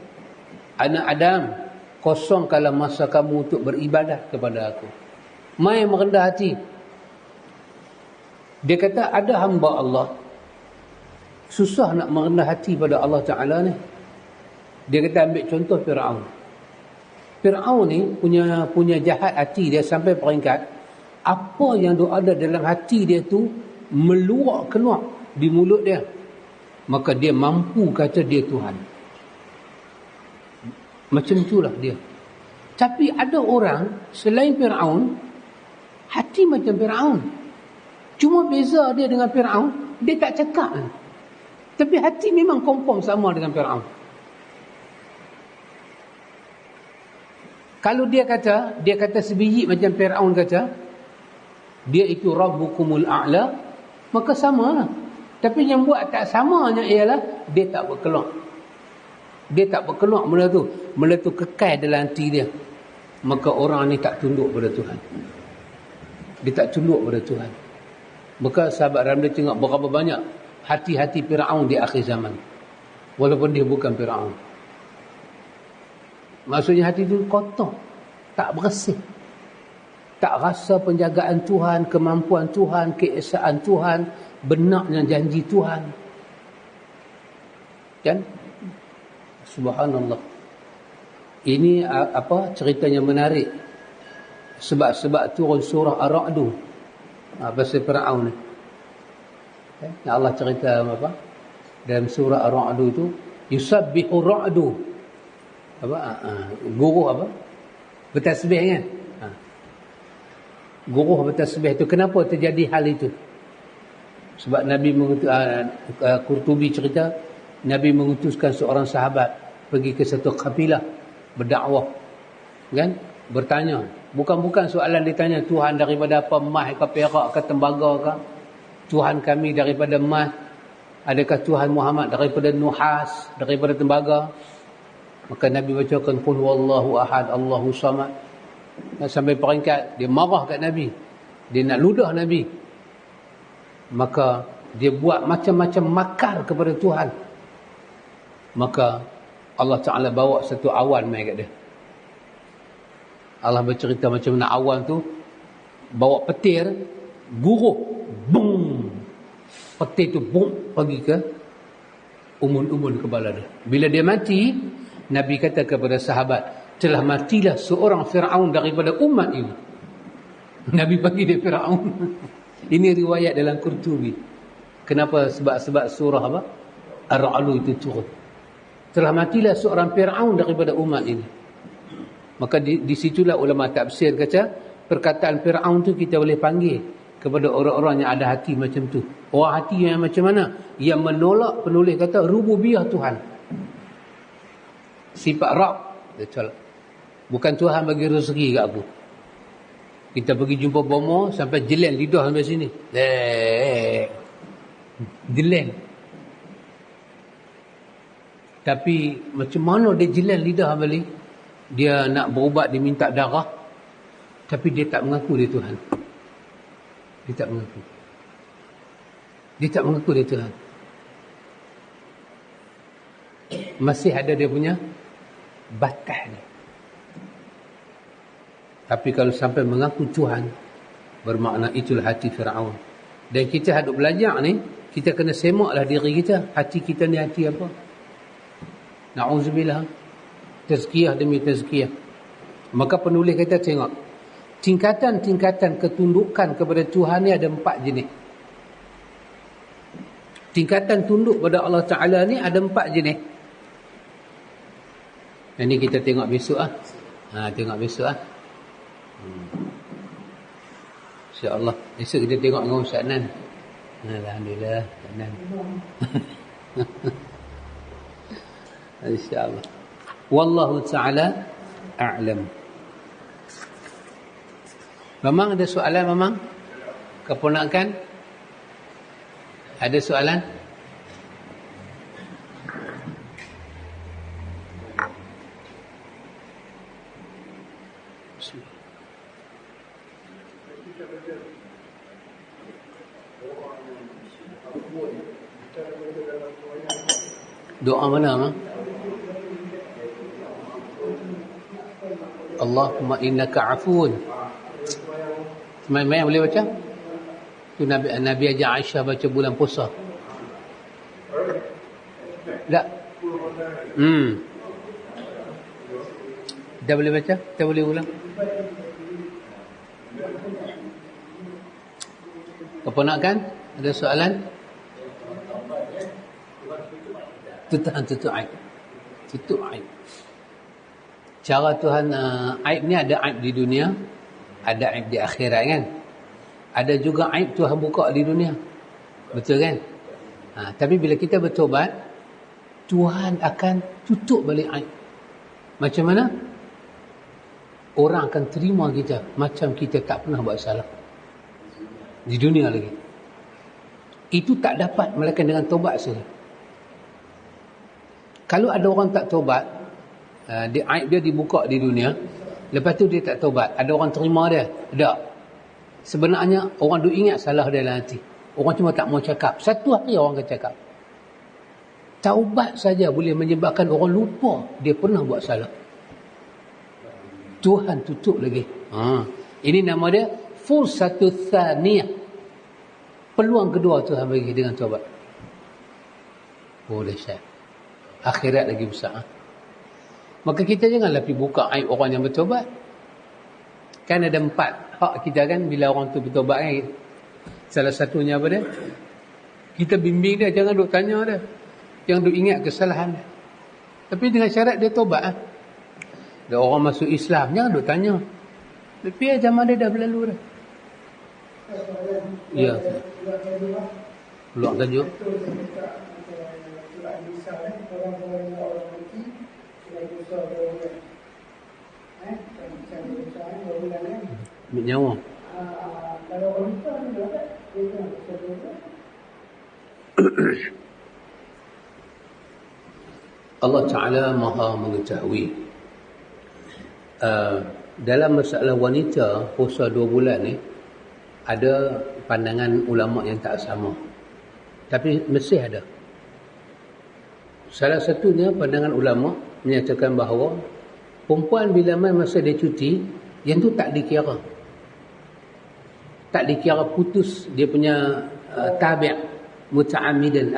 Anak Adam, kosongkanlah masa kamu untuk beribadah kepada aku. Mai merendah hati. Dia kata ada hamba Allah susah nak merendah hati pada Allah Ta'ala ni. Dia kata ambil contoh Fir'aun. Fir'aun ni punya jahat hati dia sampai peringkat apa yang ada dalam hati dia tu meluak keluar di mulut dia. Maka dia mampu kata dia Tuhan. Macam itulah dia. Tapi ada orang selain Fir'aun, hati macam Fir'aun. Cuma beza dia dengan Fir'aun, dia tak cakap. Tapi hati memang confirm sama dengan Fir'aun. Kalau dia kata sebiji macam Fir'aun kata, dia itu Rabbukumul A'la, maka samalah. Tapi yang buat tak samanya ialah dia tak berkeluar. Dia tak berkeluar benda tu kekal dalam hati dia. Maka orang ni tak tunduk pada Tuhan. Dia tak tunduk pada Tuhan. Maka sahabat Ramli tengok berapa banyak hati-hati Fir'aun di akhir zaman. Walaupun dia bukan Fir'aun. Maksudnya hati tu kotor, tak bersih. Tak rasa penjagaan Tuhan, kemampuan Tuhan, keesaan Tuhan, benarnya janji Tuhan. Kan? Subhanallah. Ini apa ceritanya menarik. Sebab turun surah Ar-Ra'du. Pasal Fir'aun ni. Allah cerita apa? Dalam surah Ar-Ra'du itu, yusabbihu ar-ra'du. Guru apa? Bertasbih kan? Guru bertasbih itu. Kenapa terjadi hal itu? Sebab Nabi Qurtubi cerita, Nabi mengutuskan seorang sahabat pergi ke satu kabilah berdakwah, kan? Bertanya, bukan soalan ditanya Tuhan daripada apa, emas ke perak ke tembaga ke? Tuhan kami daripada emas. Adakah Tuhan Muhammad daripada nuhas, daripada tembaga? Maka Nabi bacakan qul huwallahu ahad Allahu samad. Sampai peringkat dia marah kat Nabi, dia nak ludah Nabi. Maka dia buat macam-macam makar kepada Tuhan. Maka Allah Ta'ala bawa satu awan mai kat dia. Allah bercerita macam mana awan tu bawa petir, guruh, bung. Petir tu bung pergi ke umun-umun kepala dia. Bila dia mati, Nabi kata kepada sahabat, telah matilah seorang Fir'aun daripada umat ini. Nabi panggil dia Fir'aun. Ini riwayat dalam Qurtubi. Kenapa? Sebab surah apa? Ar-Ra'lu itu turun. Telah matilah seorang Fir'aun daripada umat ini. Maka di situlah ulama tafsir kata, perkataan Fir'aun tu kita boleh panggil kepada orang-orang yang ada hati macam tu. Orang hati yang macam mana? Yang menolak, penulis kata, rububiyah Tuhan. Sifat Rabb. Bukan Tuhan bagi rezeki kat aku. Kita pergi jumpa bomo sampai jelen lidah sampai sini. Jelen. Tapi macam mana dia jelen lidah balik? Dia nak berubat, dia minta darah. Tapi dia tak mengaku dia Tuhan. Dia tak mengaku. Dia tak mengaku dia Tuhan. Masih ada dia punya batas ni. Tapi kalau sampai mengaku Tuhan, bermakna itulah hati Fir'aun. Dan kita hadap belajar ni, kita kena semaklah diri kita. Hati kita ni hati apa? Na'udzubillah. Tazkiyah demi tazkiyah. Maka penulis kata, tengok, tingkatan-tingkatan ketundukan kepada Tuhan ni ada 4 jenis. Tingkatan tunduk pada Allah Ta'ala ni ada 4 jenis. Ini kita tengok besok ah. Tengok besok ah. InsyaAllah. Besok kita tengok dengan Ustaz Nan. Alhamdulillah, Ustaz Nan. InsyaAllah. Wallahu ta'ala a'lam. Memang ada soalan, memang? Keponakan? Ada soalan? Doa mana, Mak? Allahumma innaka afuun. Main-main boleh baca? Tu Nabi ajak Aisyah baca bulan puasa. Tak? Dah boleh baca? Kita boleh ulang? Keponakan? Ada soalan? Tutup aib. Tutup aib. Cara Tuhan aib ni ada aib di dunia, ada aib di akhirat kan. Ada juga aib Tuhan buka di dunia. Betul kan? Tapi bila kita bertobat, Tuhan akan tutup balik aib. Macam mana? Orang akan terima kita macam kita tak pernah buat salah. Di dunia lagi. Itu tak dapat melainkan dengan tobat saja. Kalau ada orang tak tobat, aib dia dibuka di dunia, lepas tu dia tak tobat, ada orang terima dia? Tak. Sebenarnya orang duk ingat salah dia dalam hati. Orang cuma tak mau cakap. Satu hari orang akan cakap. Taubat saja boleh menyebabkan orang lupa dia pernah buat salah. Tuhan tutup lagi. Ini nama dia fursatut tsaniyah. Peluang kedua Tuhan bagi dengan taubat. Oh, dahsyat. Akhirat lagi besar. Maka kita janganlah pergi buka aib orang yang bertobat. Kan ada 4 hak kita kan bila orang tu bertobat kan. Salah satunya apa dia? Kita bimbing dia, jangan duk tanya dia. Jangan duk ingat kesalahan dia. Tapi dengan syarat dia tobat. Ada orang masuk Islam, jangan duk tanya. Tapi zaman dia dah berlalu dah. Ya. Luar tajuk. Ambil nyawa. Allah Ta'ala maha mengetahui. Dalam masalah wanita puasa 2 bulan ni, ada pandangan ulama yang tak sama. Tapi mesti ada. Salah satunya pandangan ulama menyatakan bahawa perempuan bila masa dia cuti, yang tu tak dikira. Tak dikira putus dia punya tabi' muta'ammidan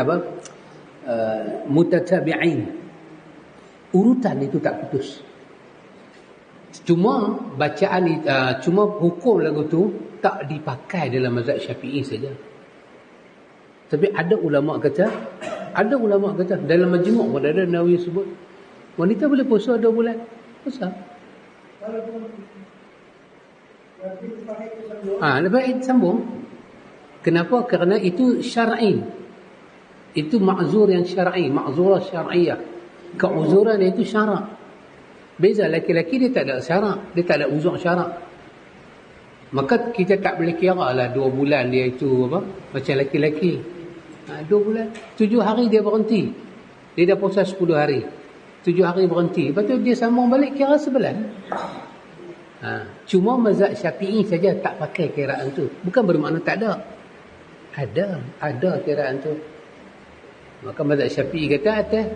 mutatabi'in. Urutan itu tak putus. Cuma bacaan cuma hukum lagu tu tak dipakai dalam mazhab Syafi'i saja. Tapi ada ulama kata dalam majmu' pun ada Nawawi sebut wanita boleh puasa 2 bulan. Puasa. Lebih sambung. Kenapa? Kerana itu syar'i. Itu ma'zur yang syar'i, ma'zurah syar'iyah. Keuzuran itu syarak. Beza laki-laki dia tak ada syarak, dia tak ada uzur syarak. Maka kita tak boleh kira lah 2 bulan dia itu apa macam laki-laki. 2 bulan, 7 hari dia berhenti. Dia dah puasa 10 hari. 7 hari berhenti. Lepas tu dia sambung balik kira sebulan. Cuma mazhab Syafi'i saja tak pakai kiraan tu. Bukan bermakna tak ada. Ada kiraan tu. Maka mazhab Syafi'i kata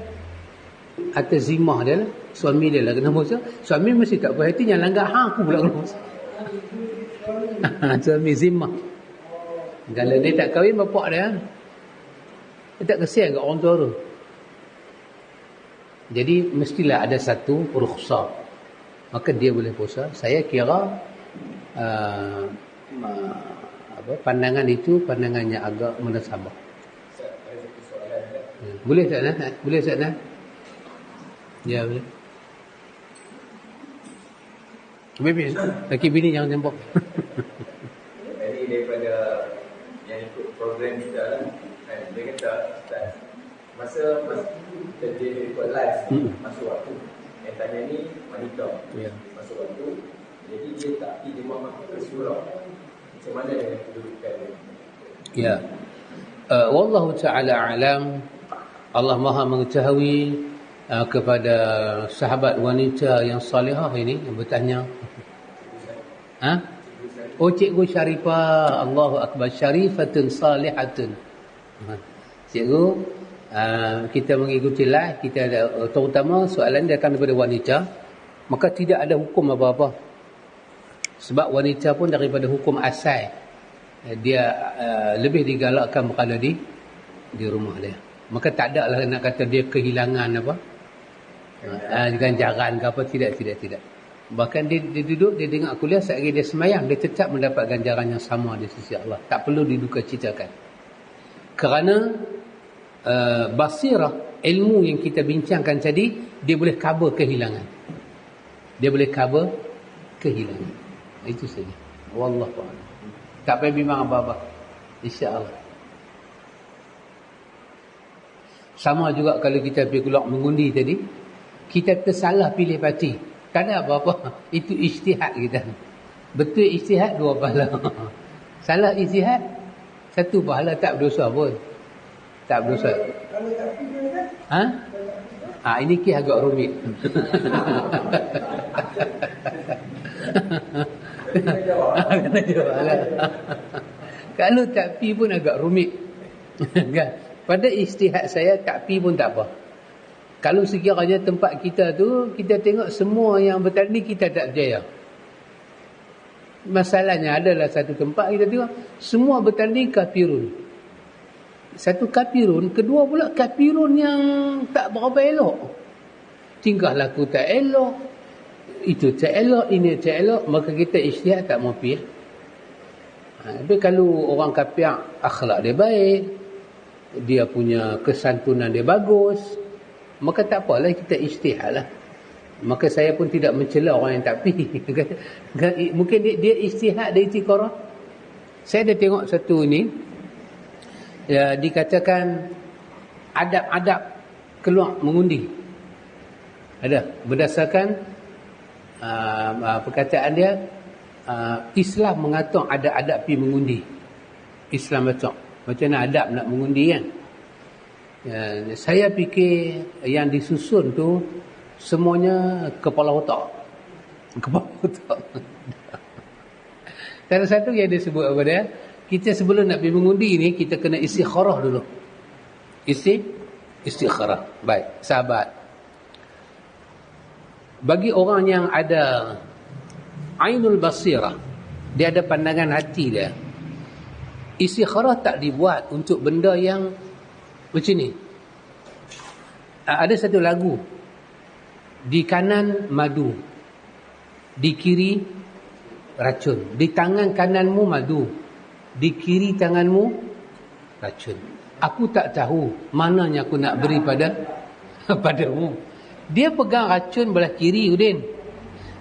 atas zimah dia lah. Suami dia lah kena puasa. Suami mesti tak puas hati, yang langgar aku pula kena puasa. Suami zimah. Kalau dia tak kahwin bapak dia tak kesian kat orang tua tu. Jadi mestilah ada satu rukhsah, maka dia boleh puasa. Saya kira pandangan itu pandangannya agak munasabah. Boleh tak nak? Boleh tak nak? Ya boleh. Baby, laki bini jangan tembak. Jadi daripada yang ikut program kita dia kata masa dia ikut live masuk waktu yang tanya ni wanita masuk waktu, jadi dia tak pergi jemaah ke surau. Macam mana dengan kedudukan dia? Ya, wallahu ta'ala alam. Allah maha mengetahui kepada sahabat wanita yang salihah ini yang bertanya. Oh, Cikgu Syarifah, Allahu Akbar, Syarifatun Salihatun. Cikgu, kita mengikuti live, kita ada, terutama soalan dia akan daripada wanita, maka tidak ada hukum apa-apa. Sebab wanita pun daripada hukum asal, dia lebih digalakkan berada di rumah dia. Maka tak ada lah nak kata dia kehilangan apa, ganjaran ke apa, tidak. Bahkan dia duduk, dia dengar kuliah, sekali dia semayang, dia tetap mendapat ganjaran yang sama di sisi Allah. Tak perlu didukacitakan. Kerana basirah, ilmu yang kita bincangkan tadi, dia boleh cover kehilangan. Itu saja. Wallahu a'lam. Tak payah bimbang apa-apa. InsyaAllah. Sama juga kalau kita pergi keluar mengundi tadi, kita tersalah pilih parti. Tak ada apa-apa. Itu ijtihad kita. Betul ijtihad 2 pahala. Salah ijtihad 1 pahala, tak berdosa pun. Tak berdosa. Ini kisah agak rumit. Kena jawab lah. Kalau tak pi pun agak rumit. Kan? Pada ijtihad saya tak pi pun tak apa. Kalau sekiranya tempat kita tu, kita tengok semua yang bertanding kita tak berjaya. Masalahnya adalah satu tempat kita tengok semua bertanding kafirun. Satu kafirun, kedua pula kafirun yang tak berapa elok. Tingkah laku tak elok, itu tak elok, ini tak elok, maka kita ijtihad tak mau pergi. Tapi kalau orang kafir akhlak dia baik, dia punya kesantunan dia bagus, maka tak apalah, kita ijtihad lah. Maka saya pun tidak mencela orang yang tak pergi. Mungkin dia ijtihad, dia istiqarah. Saya ada tengok satu ini, ya, dikatakan adab-adab keluar mengundi. Ada berdasarkan perkataan dia, Islam mengatur ada adab pergi mengundi. Islam atur macam mana adab nak mengundi kan. Saya fikir yang disusun tu semuanya kepala otak. Salah satu yang dia sebut apa dia, kita sebelum nak pergi mengundi ni, kita kena istikharah dulu. Istikharah. Baik, sahabat, bagi orang yang ada ainul basirah, dia ada pandangan hati dia, istikharah tak dibuat untuk benda yang macam ni. Ada satu lagu, di kanan madu, Di kiri racun. Di tangan kananmu madu, di kiri tanganmu racun. Aku tak tahu mananya aku nak beri padamu. Dia pegang racun belah kiri, Udin.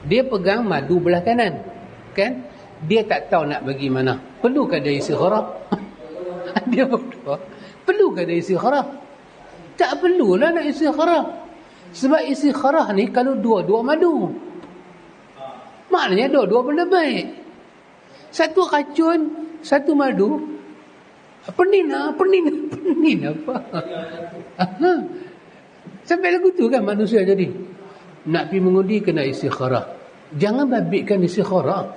Dia pegang madu belah kanan, kan? Dia tak tahu nak bagi mana. Perlukah dia istikharah? Dia berdoa, perlukah dia istikharah? Tak perlulah nak istikharah. Sebab istikharah ni kalau dua-dua madu, maknanya dua-dua benda baik. Satu racun, satu madu. Penin apa? Sampai lagu tu kan manusia jadi. Nak pergi mengundi kena istikharah. Jangan babitkan istikharah.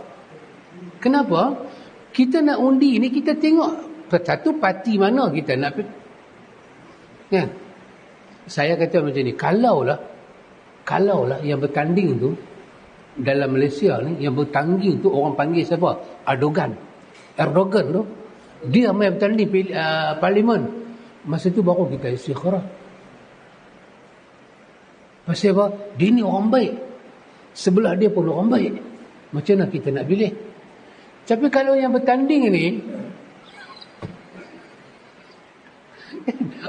Kenapa? Kita nak undi ni, kita tengok satu parti mana kita nak pergi. Kan? Saya kata macam ni, kalaulah yang bertanding tu dalam Malaysia ni, yang bertanding tu orang panggil siapa? Erdogan tu. Dia main bertanding parlimen. Masa tu baru kita istikharah. Pasal apa? Dia ni orang baik, sebelah dia pun orang baik. Macam mana kita nak pilih? Tapi kalau yang bertanding ni,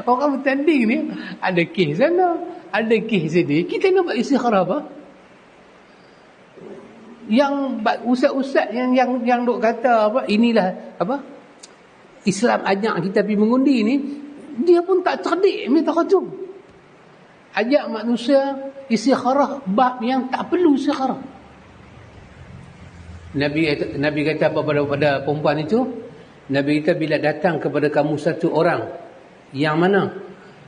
orang bertanding ni ada kes sana, ada kes sini, kita nak buat istikharah apa? Yang ustaz-ustaz yang duk kata apa, inilah apa, Islam ajak kita pergi mengundi ni, dia pun tak cerdik minta racun. Ajak manusia istikharah bab yang tak perlu istikharah. Nabi kata apa pada perempuan itu? Nabi kata, bila datang kepada kamu satu orang, yang mana?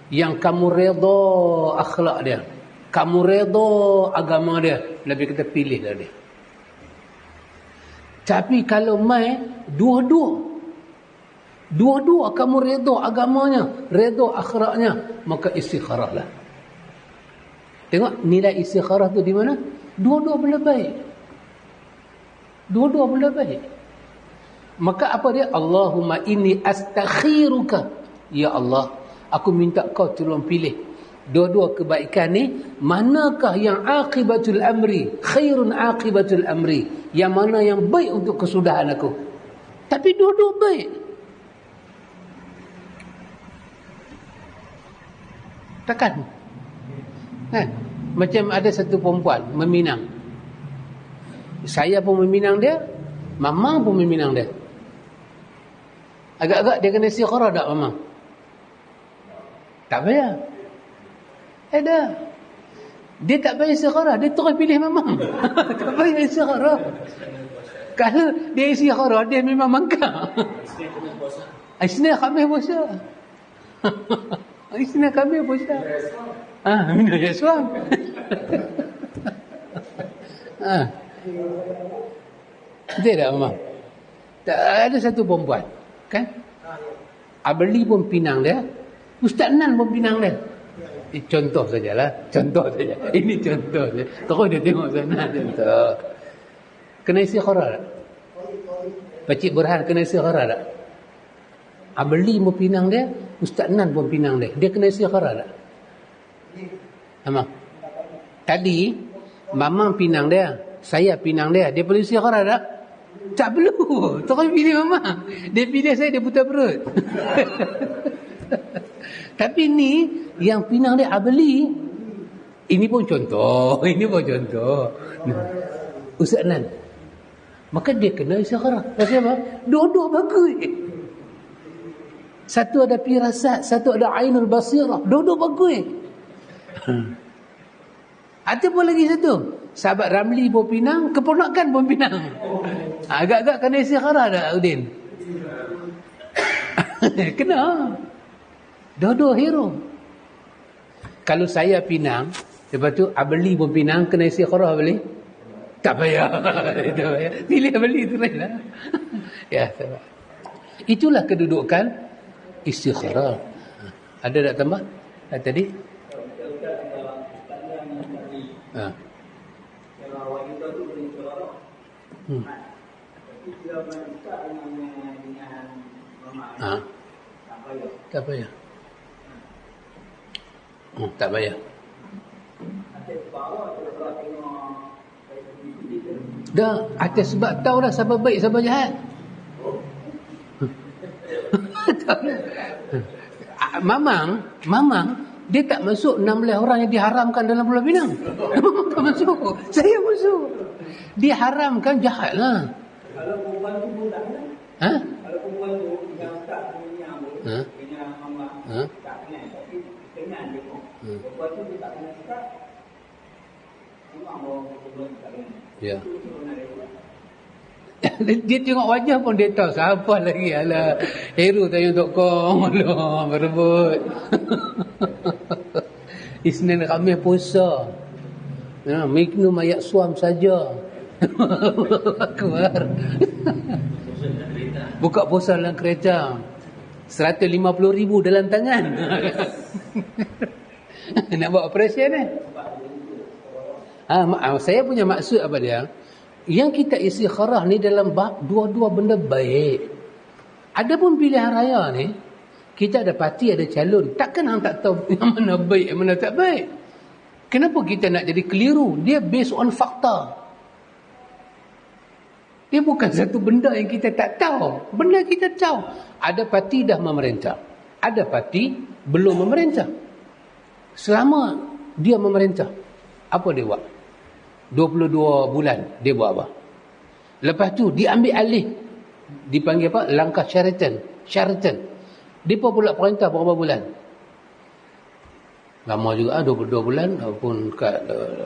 Yang kamu redha akhlak dia, kamu redha agama dia, Nabi kata pilihlah dia. Tapi kalau mai dua-dua kamu redha agamanya, redha akhlaknya, maka istikharahlah. Tengok nilai istikharah tu di mana? Dua-dua benda baik. Dua-dua benda baik. Maka apa dia? Allahumma inni astakhiruka. Ya Allah, aku minta kau tolong pilih dua-dua kebaikan ni, manakah yang aqibatul amri, khairun aqibatul amri, yang mana yang baik untuk kesudahan aku. Tapi dua-dua baik. Takkan? Kan? Macam ada satu perempuan meminang. Saya pun meminang dia, Mama pun meminang dia. Agak-agak dia kena istikharah tak Mama? Tak payah. Dah. Dia tak payah istikharah, dia terus pilih Mama. Tak payah istikharah. Kalau dia istikharah, dia memang mangkak. Isnin Khamis puasa. Isnin Khamis puasa. Minum Yaswam. Betul tak Mama? Ada satu perempuan, kan? Abeli pun pinang dia, Ustaz Nan pun pinang dia. Contoh sajalah, contoh saja. Ini contoh saja. Terus dia tengok sana contoh. Kena istikharah tak? Pakcik Burhan kena istikharah tak? Abeli pun pinang dia, Ustaz Nan pun pinang dia. Dia kena istikharah tak? Mama. Tadi Mama pinang dia, saya pinang dia. Dia perlu istikharah tak? Tak perlu. Terus pilih Mama. Dia pilih saya, dia putar perut. Tapi ni yang pinang dia Abeli. Ini pun contoh. Ini pun contoh. Ustaz Nan. Maka dia kena istikharah. Pasal apa? Dua-dua bagus. Satu ada firasat, satu ada ainul basirah. Dua-dua bagus. Ada pun lagi satu, sahabat Ramli pun pinang, keponakan pun pinang. Agak-agak kena istikharah tak Udin? Kena. Dua-dua hero. Kalau saya pinang, lepas tu Abeli pun pinang, kena istikharah Abeli? Tak payah. Pilih Abeli tu lah. Ya, sahabat. Itulah kedudukan istikharah. Ada tak tambah tadi? Kalau wanita tu boleh istikharah. Tapi dia wanita dengan mama. Tak payah. Tak payah. Nanti bawah kalau tengok Dah, atas sebab tahu dah siapa baik, siapa jahat. Mamang, dia tak masuk 16 orang yang diharamkan dalam Pulau Pinang. Tak masuk. Saya masuk. Diharamkan jahat lah. Kalau perempuan tu pun tak kenal. Ha? Kalau perempuan tu yang tak punya pun, punya mama tak kenal. Tapi kenal dia pun. Perempuan tu dia tak kenal kita. Memang bawa perempuan tak kenal. Ya. Itu pernah dia buat. Dia tengok wajah pun dia tahu siapa lagi. Alah, Heru tanya Tok Kong. Alah, berebut. Isnin Khamis puasa. Minum ayat suam saja. Akbar. Buka puasa dalam kereta. 150,000 dalam tangan. Nak buat operasi ni. Saya punya maksud apa dia? Yang kita istikharah ni dalam bab dua-dua benda baik. Adapun pilihan raya ni, kita ada parti, ada calon. Takkan hang tak tahu yang mana baik, yang mana tak baik. Kenapa kita nak jadi keliru? Dia based on fakta. Dia bukan satu benda yang kita tak tahu. Benda kita tahu. Ada parti dah memerintah. Ada parti belum memerintah. Selama dia memerintah, apa dia buat? 22 bulan dia buat apa? Lepas tu diambil alih, dipanggil apa? Langkah Sheraton. Dia pula perintah berapa bulan? Lama juga, 22 bulan pun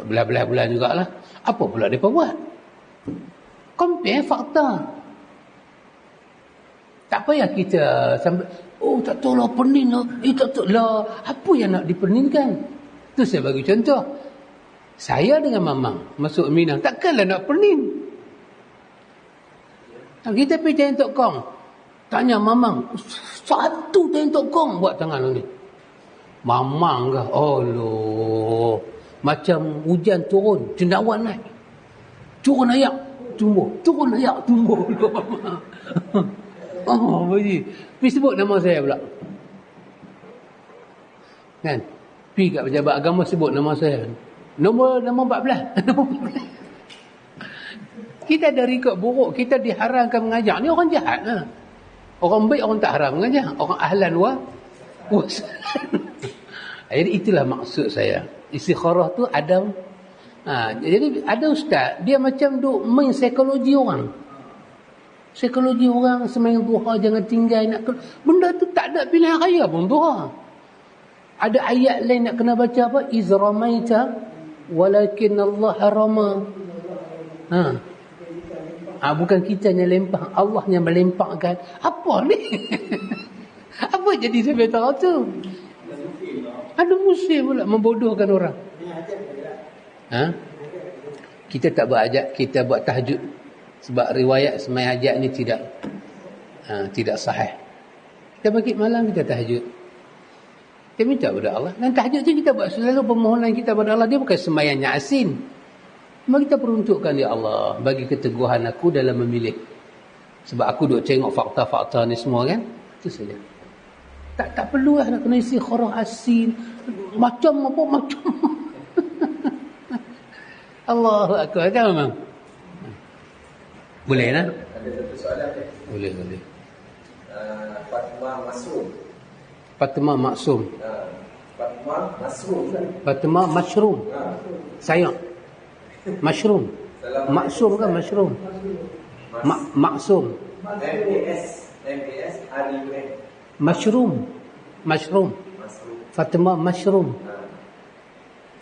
belah-belah bulan jugalah. Apa pula dia buat? Compare fakta. Tak payah kita sampai tak tahu lah pening lah. Tak tahu lah apa yang nak dipeningkan. Tu saya bagi contoh. Saya dengan Mamang masuk Minang, takkanlah nak pening. Kita pergi tanya Tok Kong, tanya Mamang, satu tanya Tok Kong buat tangan ni. Mamang kah? Allah, macam hujan turun, cendawan naik. Turun ayak, tumbuh. Turun ayak, tumbuh. Oh, begini. Pergi sebut nama saya pula. Kan? Pergi kat pejabat agama sebut nama saya. Nombor 14. Kita ada rekod buruk. Kita diharamkan mengajar. Ni orang jahat lah. Orang baik orang tak haram mengajar. Orang ahlan jadi itulah maksud saya. Istikharah tu ada. Jadi ada ustaz. Dia macam duk main psikologi orang. Psikologi orang semayang duha jangan tinggal. Benda tu tak ada pilihan raya pun duha. Ada ayat lain nak kena baca apa? Izramaita walakin Allah harama. Bukan kita yang lempang, Allah yang melempangkan. Apa ni? Apa jadi sampai tahu tu? Ada musim pula membodohkan orang. Kita tak buat hajat, kita buat tahajud. Sebab riwayat semai hajat ni tidak sahih. Kita bangkit malam kita tahajud. Kita minta kepada Allah. Dan tahajud tu kita buat selalu permohonan kita kepada Allah. Dia bukan sembahyang Yasin. Mari kita peruntukkan, ya Allah, bagi keteguhan aku dalam memilih. Sebab aku duk tengok fakta-fakta ni semua kan. Itu saja. Tak perlu lah nak kena istikharah asin. Macam. Allahu akbar. Kan memang? Boleh lah. Ada satu soalan ni. Boleh. Fatimah Maksum. Fatimah Mushroom. Sayang. Mushroom. Maksum kan mushroom. Maksum. MAS Mushroom. Fatimah Mushroom.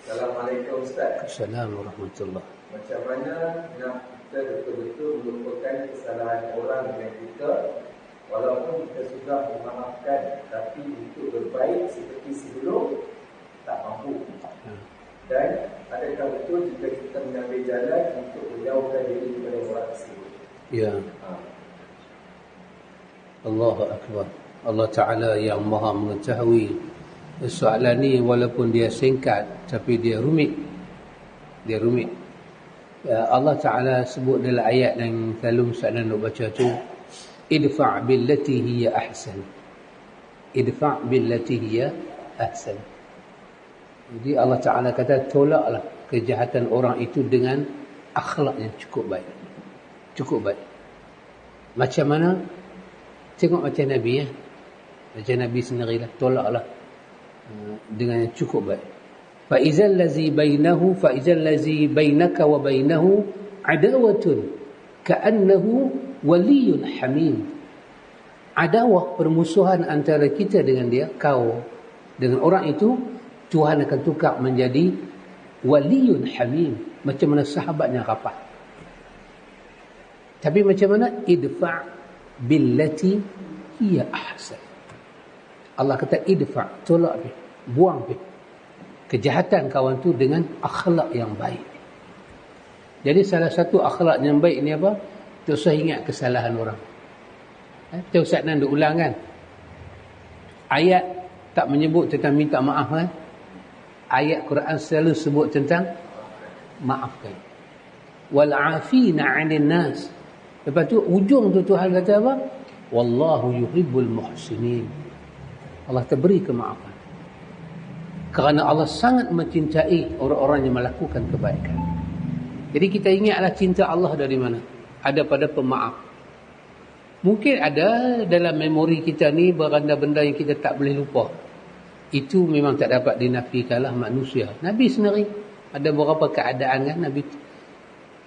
Assalamualaikum Ustaz. Assalamualaikum warahmatullahi. Macam mana nak kita betul-betul melupakan kesalahan orang dengan kita, walaupun kita sudah memaafkan, tapi untuk berbaik seperti sebelum tak mampu. Dan adakah betul jika kita mengambil jalan untuk menjauhkan diri daripada orang tersebut? Ya. Allahu akbar. Allah Ta'ala yang maha mengetahui. Soalan ni walaupun dia singkat, tapi dia rumit. Allah Ta'ala sebut dalam ayat yang selalu Ustaz nak baca tu, idfa' billati hiya ahsan. Jadi Allah Ta'ala kata tolaklah kejahatan orang itu dengan akhlak yang cukup baik. Cukup baik. Macam mana? Tengok macam Nabi ya. Macam Nabi sendirilah. Tolaklah dengan yang cukup baik. Fa'izal lazi bainaka wa bainahu adawatun ka'annahu waliyun hamim. Adawah, permusuhan antara kita dengan dia, kau dengan orang itu, Tuhan akan tukar menjadi waliyun hamim, macam mana sahabatnya rapat. Tapi macam mana? Idfa' billati hiya ahsan. Allah kata idfa', tolak dia, buang dia kejahatan kawan tu dengan akhlak yang baik. Jadi salah satu akhlak yang baik ni apa? Tak usah ingat kesalahan orang. Itu Ustaz Nan duk ulang kan? Ayat tak menyebut tentang minta maaf kan? Ayat Quran selalu sebut tentang maafkan. Wal 'afina 'anil nas. Lepas tu ujung tu Tuhan kata apa? Wallahu yuhibbul muhsinin. Allah terberi kemaafan. Kerana Allah sangat mencintai orang-orang yang melakukan kebaikan. Jadi kita ingatlah cinta Allah dari mana? Ada pada pemaaf. Mungkin ada dalam memori kita ni benda-benda yang kita tak boleh lupa. Itu memang tak dapat dinafikanlah manusia. Nabi sendiri ada beberapa keadaan kan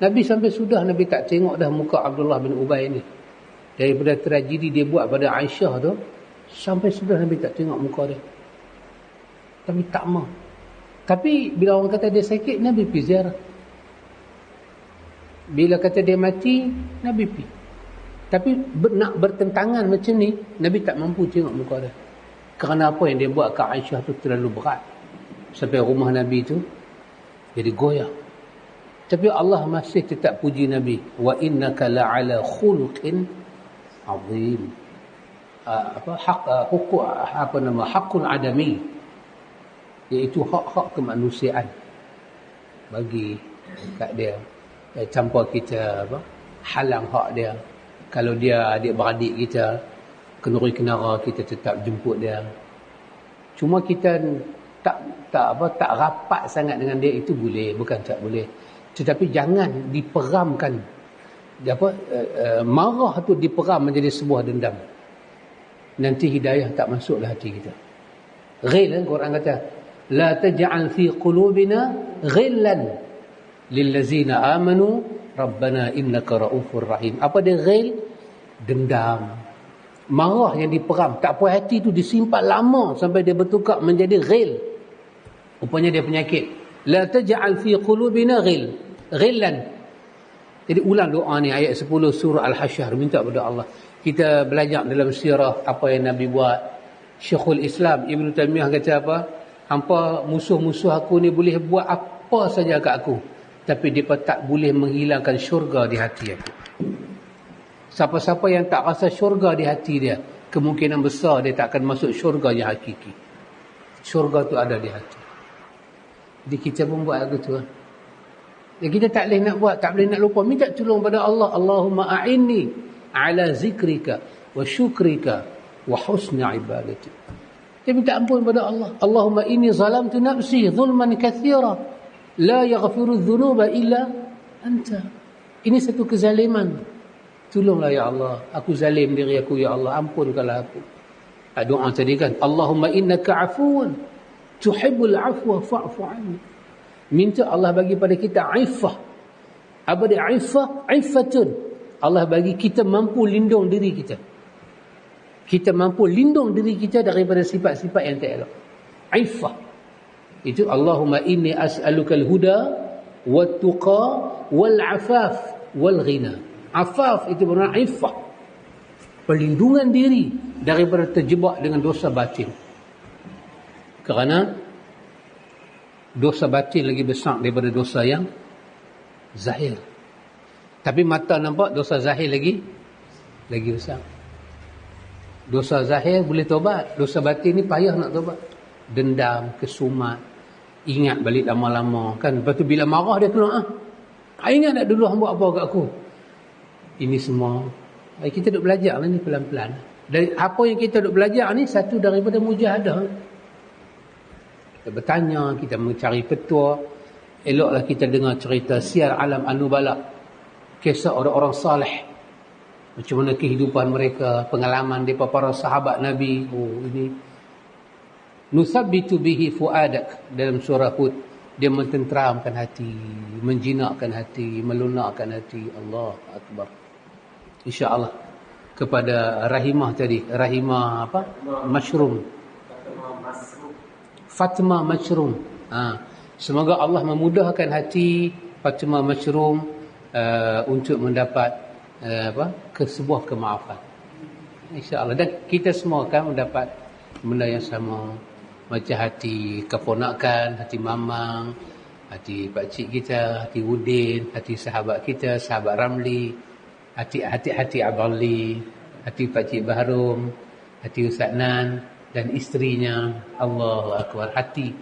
Nabi sampai sudah Nabi tak tengok dah muka Abdullah bin Ubay ni. Daripada tragedi dia buat pada Aisyah tu, sampai sudah Nabi tak tengok muka dia. Tapi tak mau. Tapi bila orang kata dia sakit, Nabi pergi ziarah. Bila kata dia mati, Nabi pergi. Tapi nak bertentangan macam ni, Nabi tak mampu tengok muka dia. Kerana apa yang dia buat ke Aisyah tu terlalu berat. Sampai rumah Nabi tu jadi goyah. Tapi Allah masih tetap puji Nabi. Wa innaka la'ala khuluqin azim. Hakul adami. Iaitu hak-hak kemanusiaan bagi kat dia. Tanpa kita halang hak dia. Kalau dia adik-beradik kita, kenduri kenara, kita tetap jemput dia. Cuma kita tak rapat sangat dengan dia, itu boleh, bukan tak boleh. Tetapi jangan diperamkan. Marah tu diperam menjadi sebuah dendam. Nanti hidayah tak masuklah hati kita. Ghil, Quran kata, la taj'al fi qulubina ghillan lillazina amanu rabbana innaka raufur rahim. Apa dia ghil? Dendam, marah yang diperam, tak puas hati tu disimpan lama sampai dia bertukar menjadi ghil. Rupanya dia penyakit. La taj'al fi qulubina ghillan. Jadi ulang doa ni, ayat 10 surah Al-Hasyr, minta kepada Allah. Kita belajar dalam sirah apa yang Nabi buat. Syekhul Islam Ibn Taymiyah kata apa? Hampa musuh-musuh aku ni boleh buat apa saja kat aku, tapi dia tak boleh menghilangkan syurga di hati aku. Siapa-siapa yang tak rasa syurga di hati dia, kemungkinan besar dia tak akan masuk syurga yang hakiki. Syurga tu ada di hati. Jadi kita pun buat lagu tu. Dan kita tak boleh nak buat, tak boleh nak lupa. Minta tolong pada Allah. Allahumma a'inni ala zikrika wa syukrika wa husni ibadati. Dia minta ampun pada Allah. Allahumma inni zalamtu nafsi zulman kathira la yaghfiru dhunuba illa anta. Ini satu kezaliman. Tolonglah ya Allah, aku zalim diri aku ya Allah, ampunkanlah aku. Doa tadi kan, Allahumma innaka afuun tuhibbul afwa fa'fu anni. Minta Allah bagi pada kita iffah. Apa dia iffah? Iffatun. Allah bagi kita mampu lindung diri kita. Kita mampu lindung diri kita daripada sifat-sifat yang tak elok. Iffah. Itu Allahumma inni as'alukal huda wat tuqa wal afaf wal ghina. Afaf itu bermakna iffah. Perlindungan diri daripada terjebak dengan dosa batin. Kerana dosa batin lagi besar daripada dosa yang zahir. Tapi mata nampak dosa zahir lagi besar. Dosa zahir boleh tobat, dosa batin ni payah nak tobat. Dendam, kesumat, ingat balik lama-lama kan. Lepas tu bila marah dia keluar, ingat tak dulu hang buat apa kat aku? Ini semua kita duk belajar lah ni pelan-pelan. Dari apa yang kita duk belajar ni, satu daripada mujahadah. Kita bertanya, kita mencari petua. Eloklah kita dengar cerita Siyar Alam An-Nubala, kisah orang-orang saleh, macam mana kehidupan mereka, pengalaman mereka para sahabat Nabi. Ini nusabbitu bihi fuadak, dalam surah Hud, dia mententeramkan hati, menjinakkan hati, melunakkan hati. Allah Akbar. InsyaAllah kepada Rahimah tadi, Rahimah apa? Mashroom. Fatimah Mashroom. Semoga Allah memudahkan hati Fatimah Mashroom untuk mendapat sebuah kemaafan. InsyaAllah. Dan kita semua akan mendapat benda yang sama. Macam hati keponakan, hati mamang, hati pakcik kita, hati Udin, hati sahabat kita, sahabat Ramli, hati Abali, hati pakcik Bahrum, hati Ustaz Nan dan isterinya. Allahu Akbar. Hati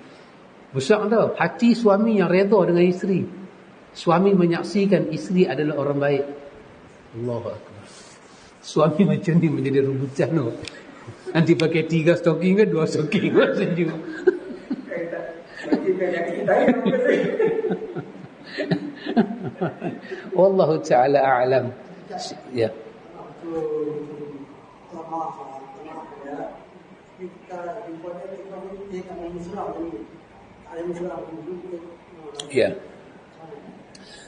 besar tau. Hati suami yang redha dengan isteri. Suami menyaksikan isteri adalah orang baik. Allahu Akbar. Suami macam ni menjadi rebutan tu. Nanti pakai 3 stocking ke 2 stocking sejuk. Wallahu ta'ala a'lam. Ya. Ya.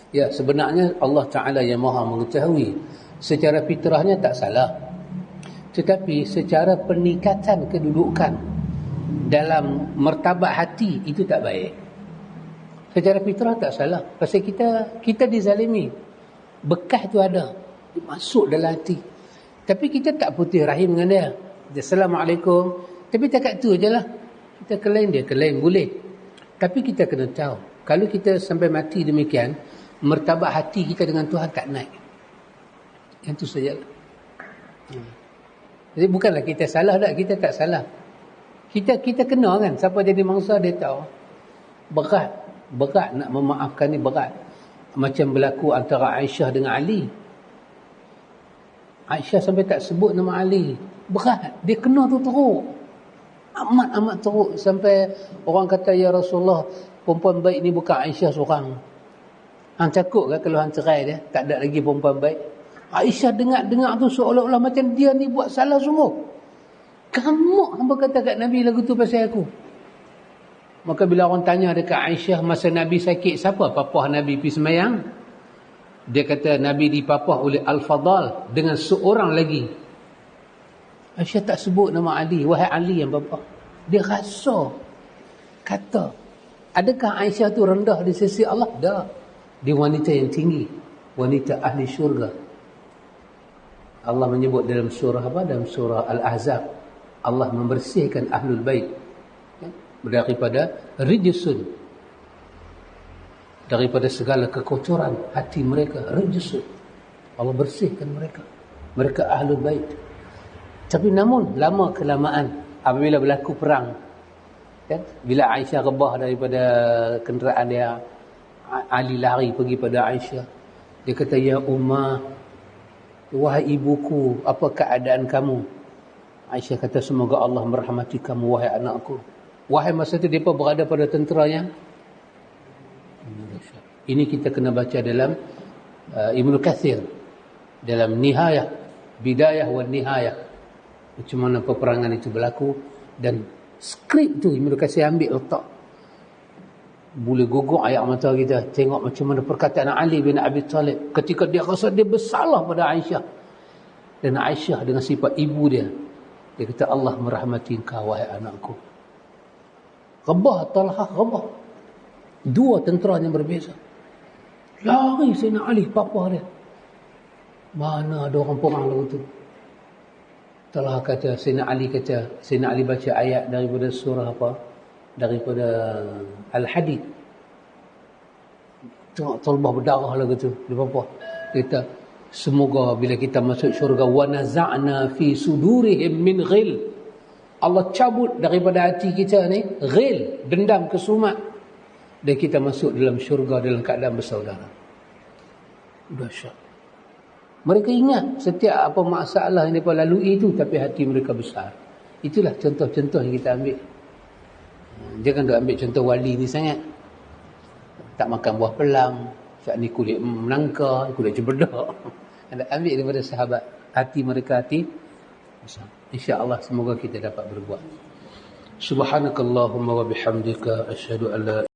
Ya, sebenarnya Allah Ta'ala yang maha mengetahui. Secara fitrahnya tak salah. Tetapi secara peningkatan kedudukan dalam martabat hati, itu tak baik. Secara fitrah tak salah. Pasal kita dizalimi. Bekas tu ada. Dia masuk dalam hati. Tapi kita tak putih rahim dengan dia. Assalamualaikum. Tapi takat tu je lah. Kita kelain dia, kelain boleh. Tapi kita kena tahu, kalau kita sampai mati demikian, martabat hati kita dengan Tuhan tak naik. Yang tu sajalah. Jadi bukanlah kita salah tak, kita tak salah. Kita kena kan, siapa jadi mangsa dia tahu. Berat nak memaafkan ni, berat. Macam berlaku antara Aisyah dengan Ali. Aisyah sampai tak sebut nama Ali. Berat, dia kena tu teruk. Amat teruk. Sampai orang kata, ya Rasulullah, perempuan baik ni bukan Aisyah seorang. Hang takut ke kalau hang cerai dia, tak ada lagi perempuan baik? Aisyah dengar tu seolah-olah macam dia ni buat salah semua. Kamu hamba kata kat Nabi lagu tu pasal aku. Maka bila orang tanya dekat Aisyah masa Nabi sakit, siapa papah Nabi pergi semayang? Dia kata Nabi dipapah oleh Al-Fadal dengan seorang lagi. Aisyah tak sebut nama Ali. Wahai Ali yang bapa. Dia rasa kata, adakah Aisyah tu rendah di sisi Allah? Dah. Dia wanita yang tinggi, wanita ahli syurga. Allah menyebut dalam surah apa? Dalam surah Al-Ahzab, Allah membersihkan ahlul bait daripada rijsun, daripada segala kekotoran hati mereka. Rijsun, Allah bersihkan mereka ahlul bait. Tapi namun lama kelamaan apabila berlaku perang, kan? Bila Aisyah rebah daripada kenderaan dia, Ali lari pergi pada Aisyah. Dia kata, ya Ummah, wahai ibuku, apa keadaan kamu? Aisyah kata, semoga Allah merahmati kamu wahai anakku. Wahai masa itu mereka berada pada tentera yang ini kita kena baca dalam Ibnu Katsir dalam Nihayah, Bidayah wa Nihayah, macam mana peperangan itu berlaku. Dan skrip tu Ibnu Katsir ambil letak, boleh gugur ayat mata kita. Tengok macam mana perkataan Ali bin Abi Talib ketika dia rasa dia bersalah pada Aisyah. Dan Aisyah dengan sifat ibu dia, dia kata, Allah merahmati engkau wahai anakku. Rebah, Talhah rebah. Dua tentera yang berbeza. Lari Sayyidina Ali, papa dia. Mana ada orang perang lagu tu. Talhah kata, Sayyidina Ali baca ayat daripada surah apa? Daripada Al-Hadid. Tengok Talbah berdarah lagu tu. Dia apa? Dia kata, semoga bila kita masuk syurga, wa naza'na fi sudurihim min ghil. Allah cabut daripada hati kita ni ghil, dendam, kesumat, dan kita masuk dalam syurga dalam keadaan bersaudara. Dahsyat. Mereka ingat setiap apa masalah yang mereka lalui itu, tapi hati mereka besar. Itulah contoh-contoh yang kita ambil. Jangan duk ambil contoh wali ni sangat. Tak makan buah pelam, Syak ni kulit menangka, kulit cempedak. Anda ambil daripada sahabat. Hati mereka hati. InsyaAllah semoga kita dapat berbuat. Subhanakallahumma wa bihamdika asyhadu an la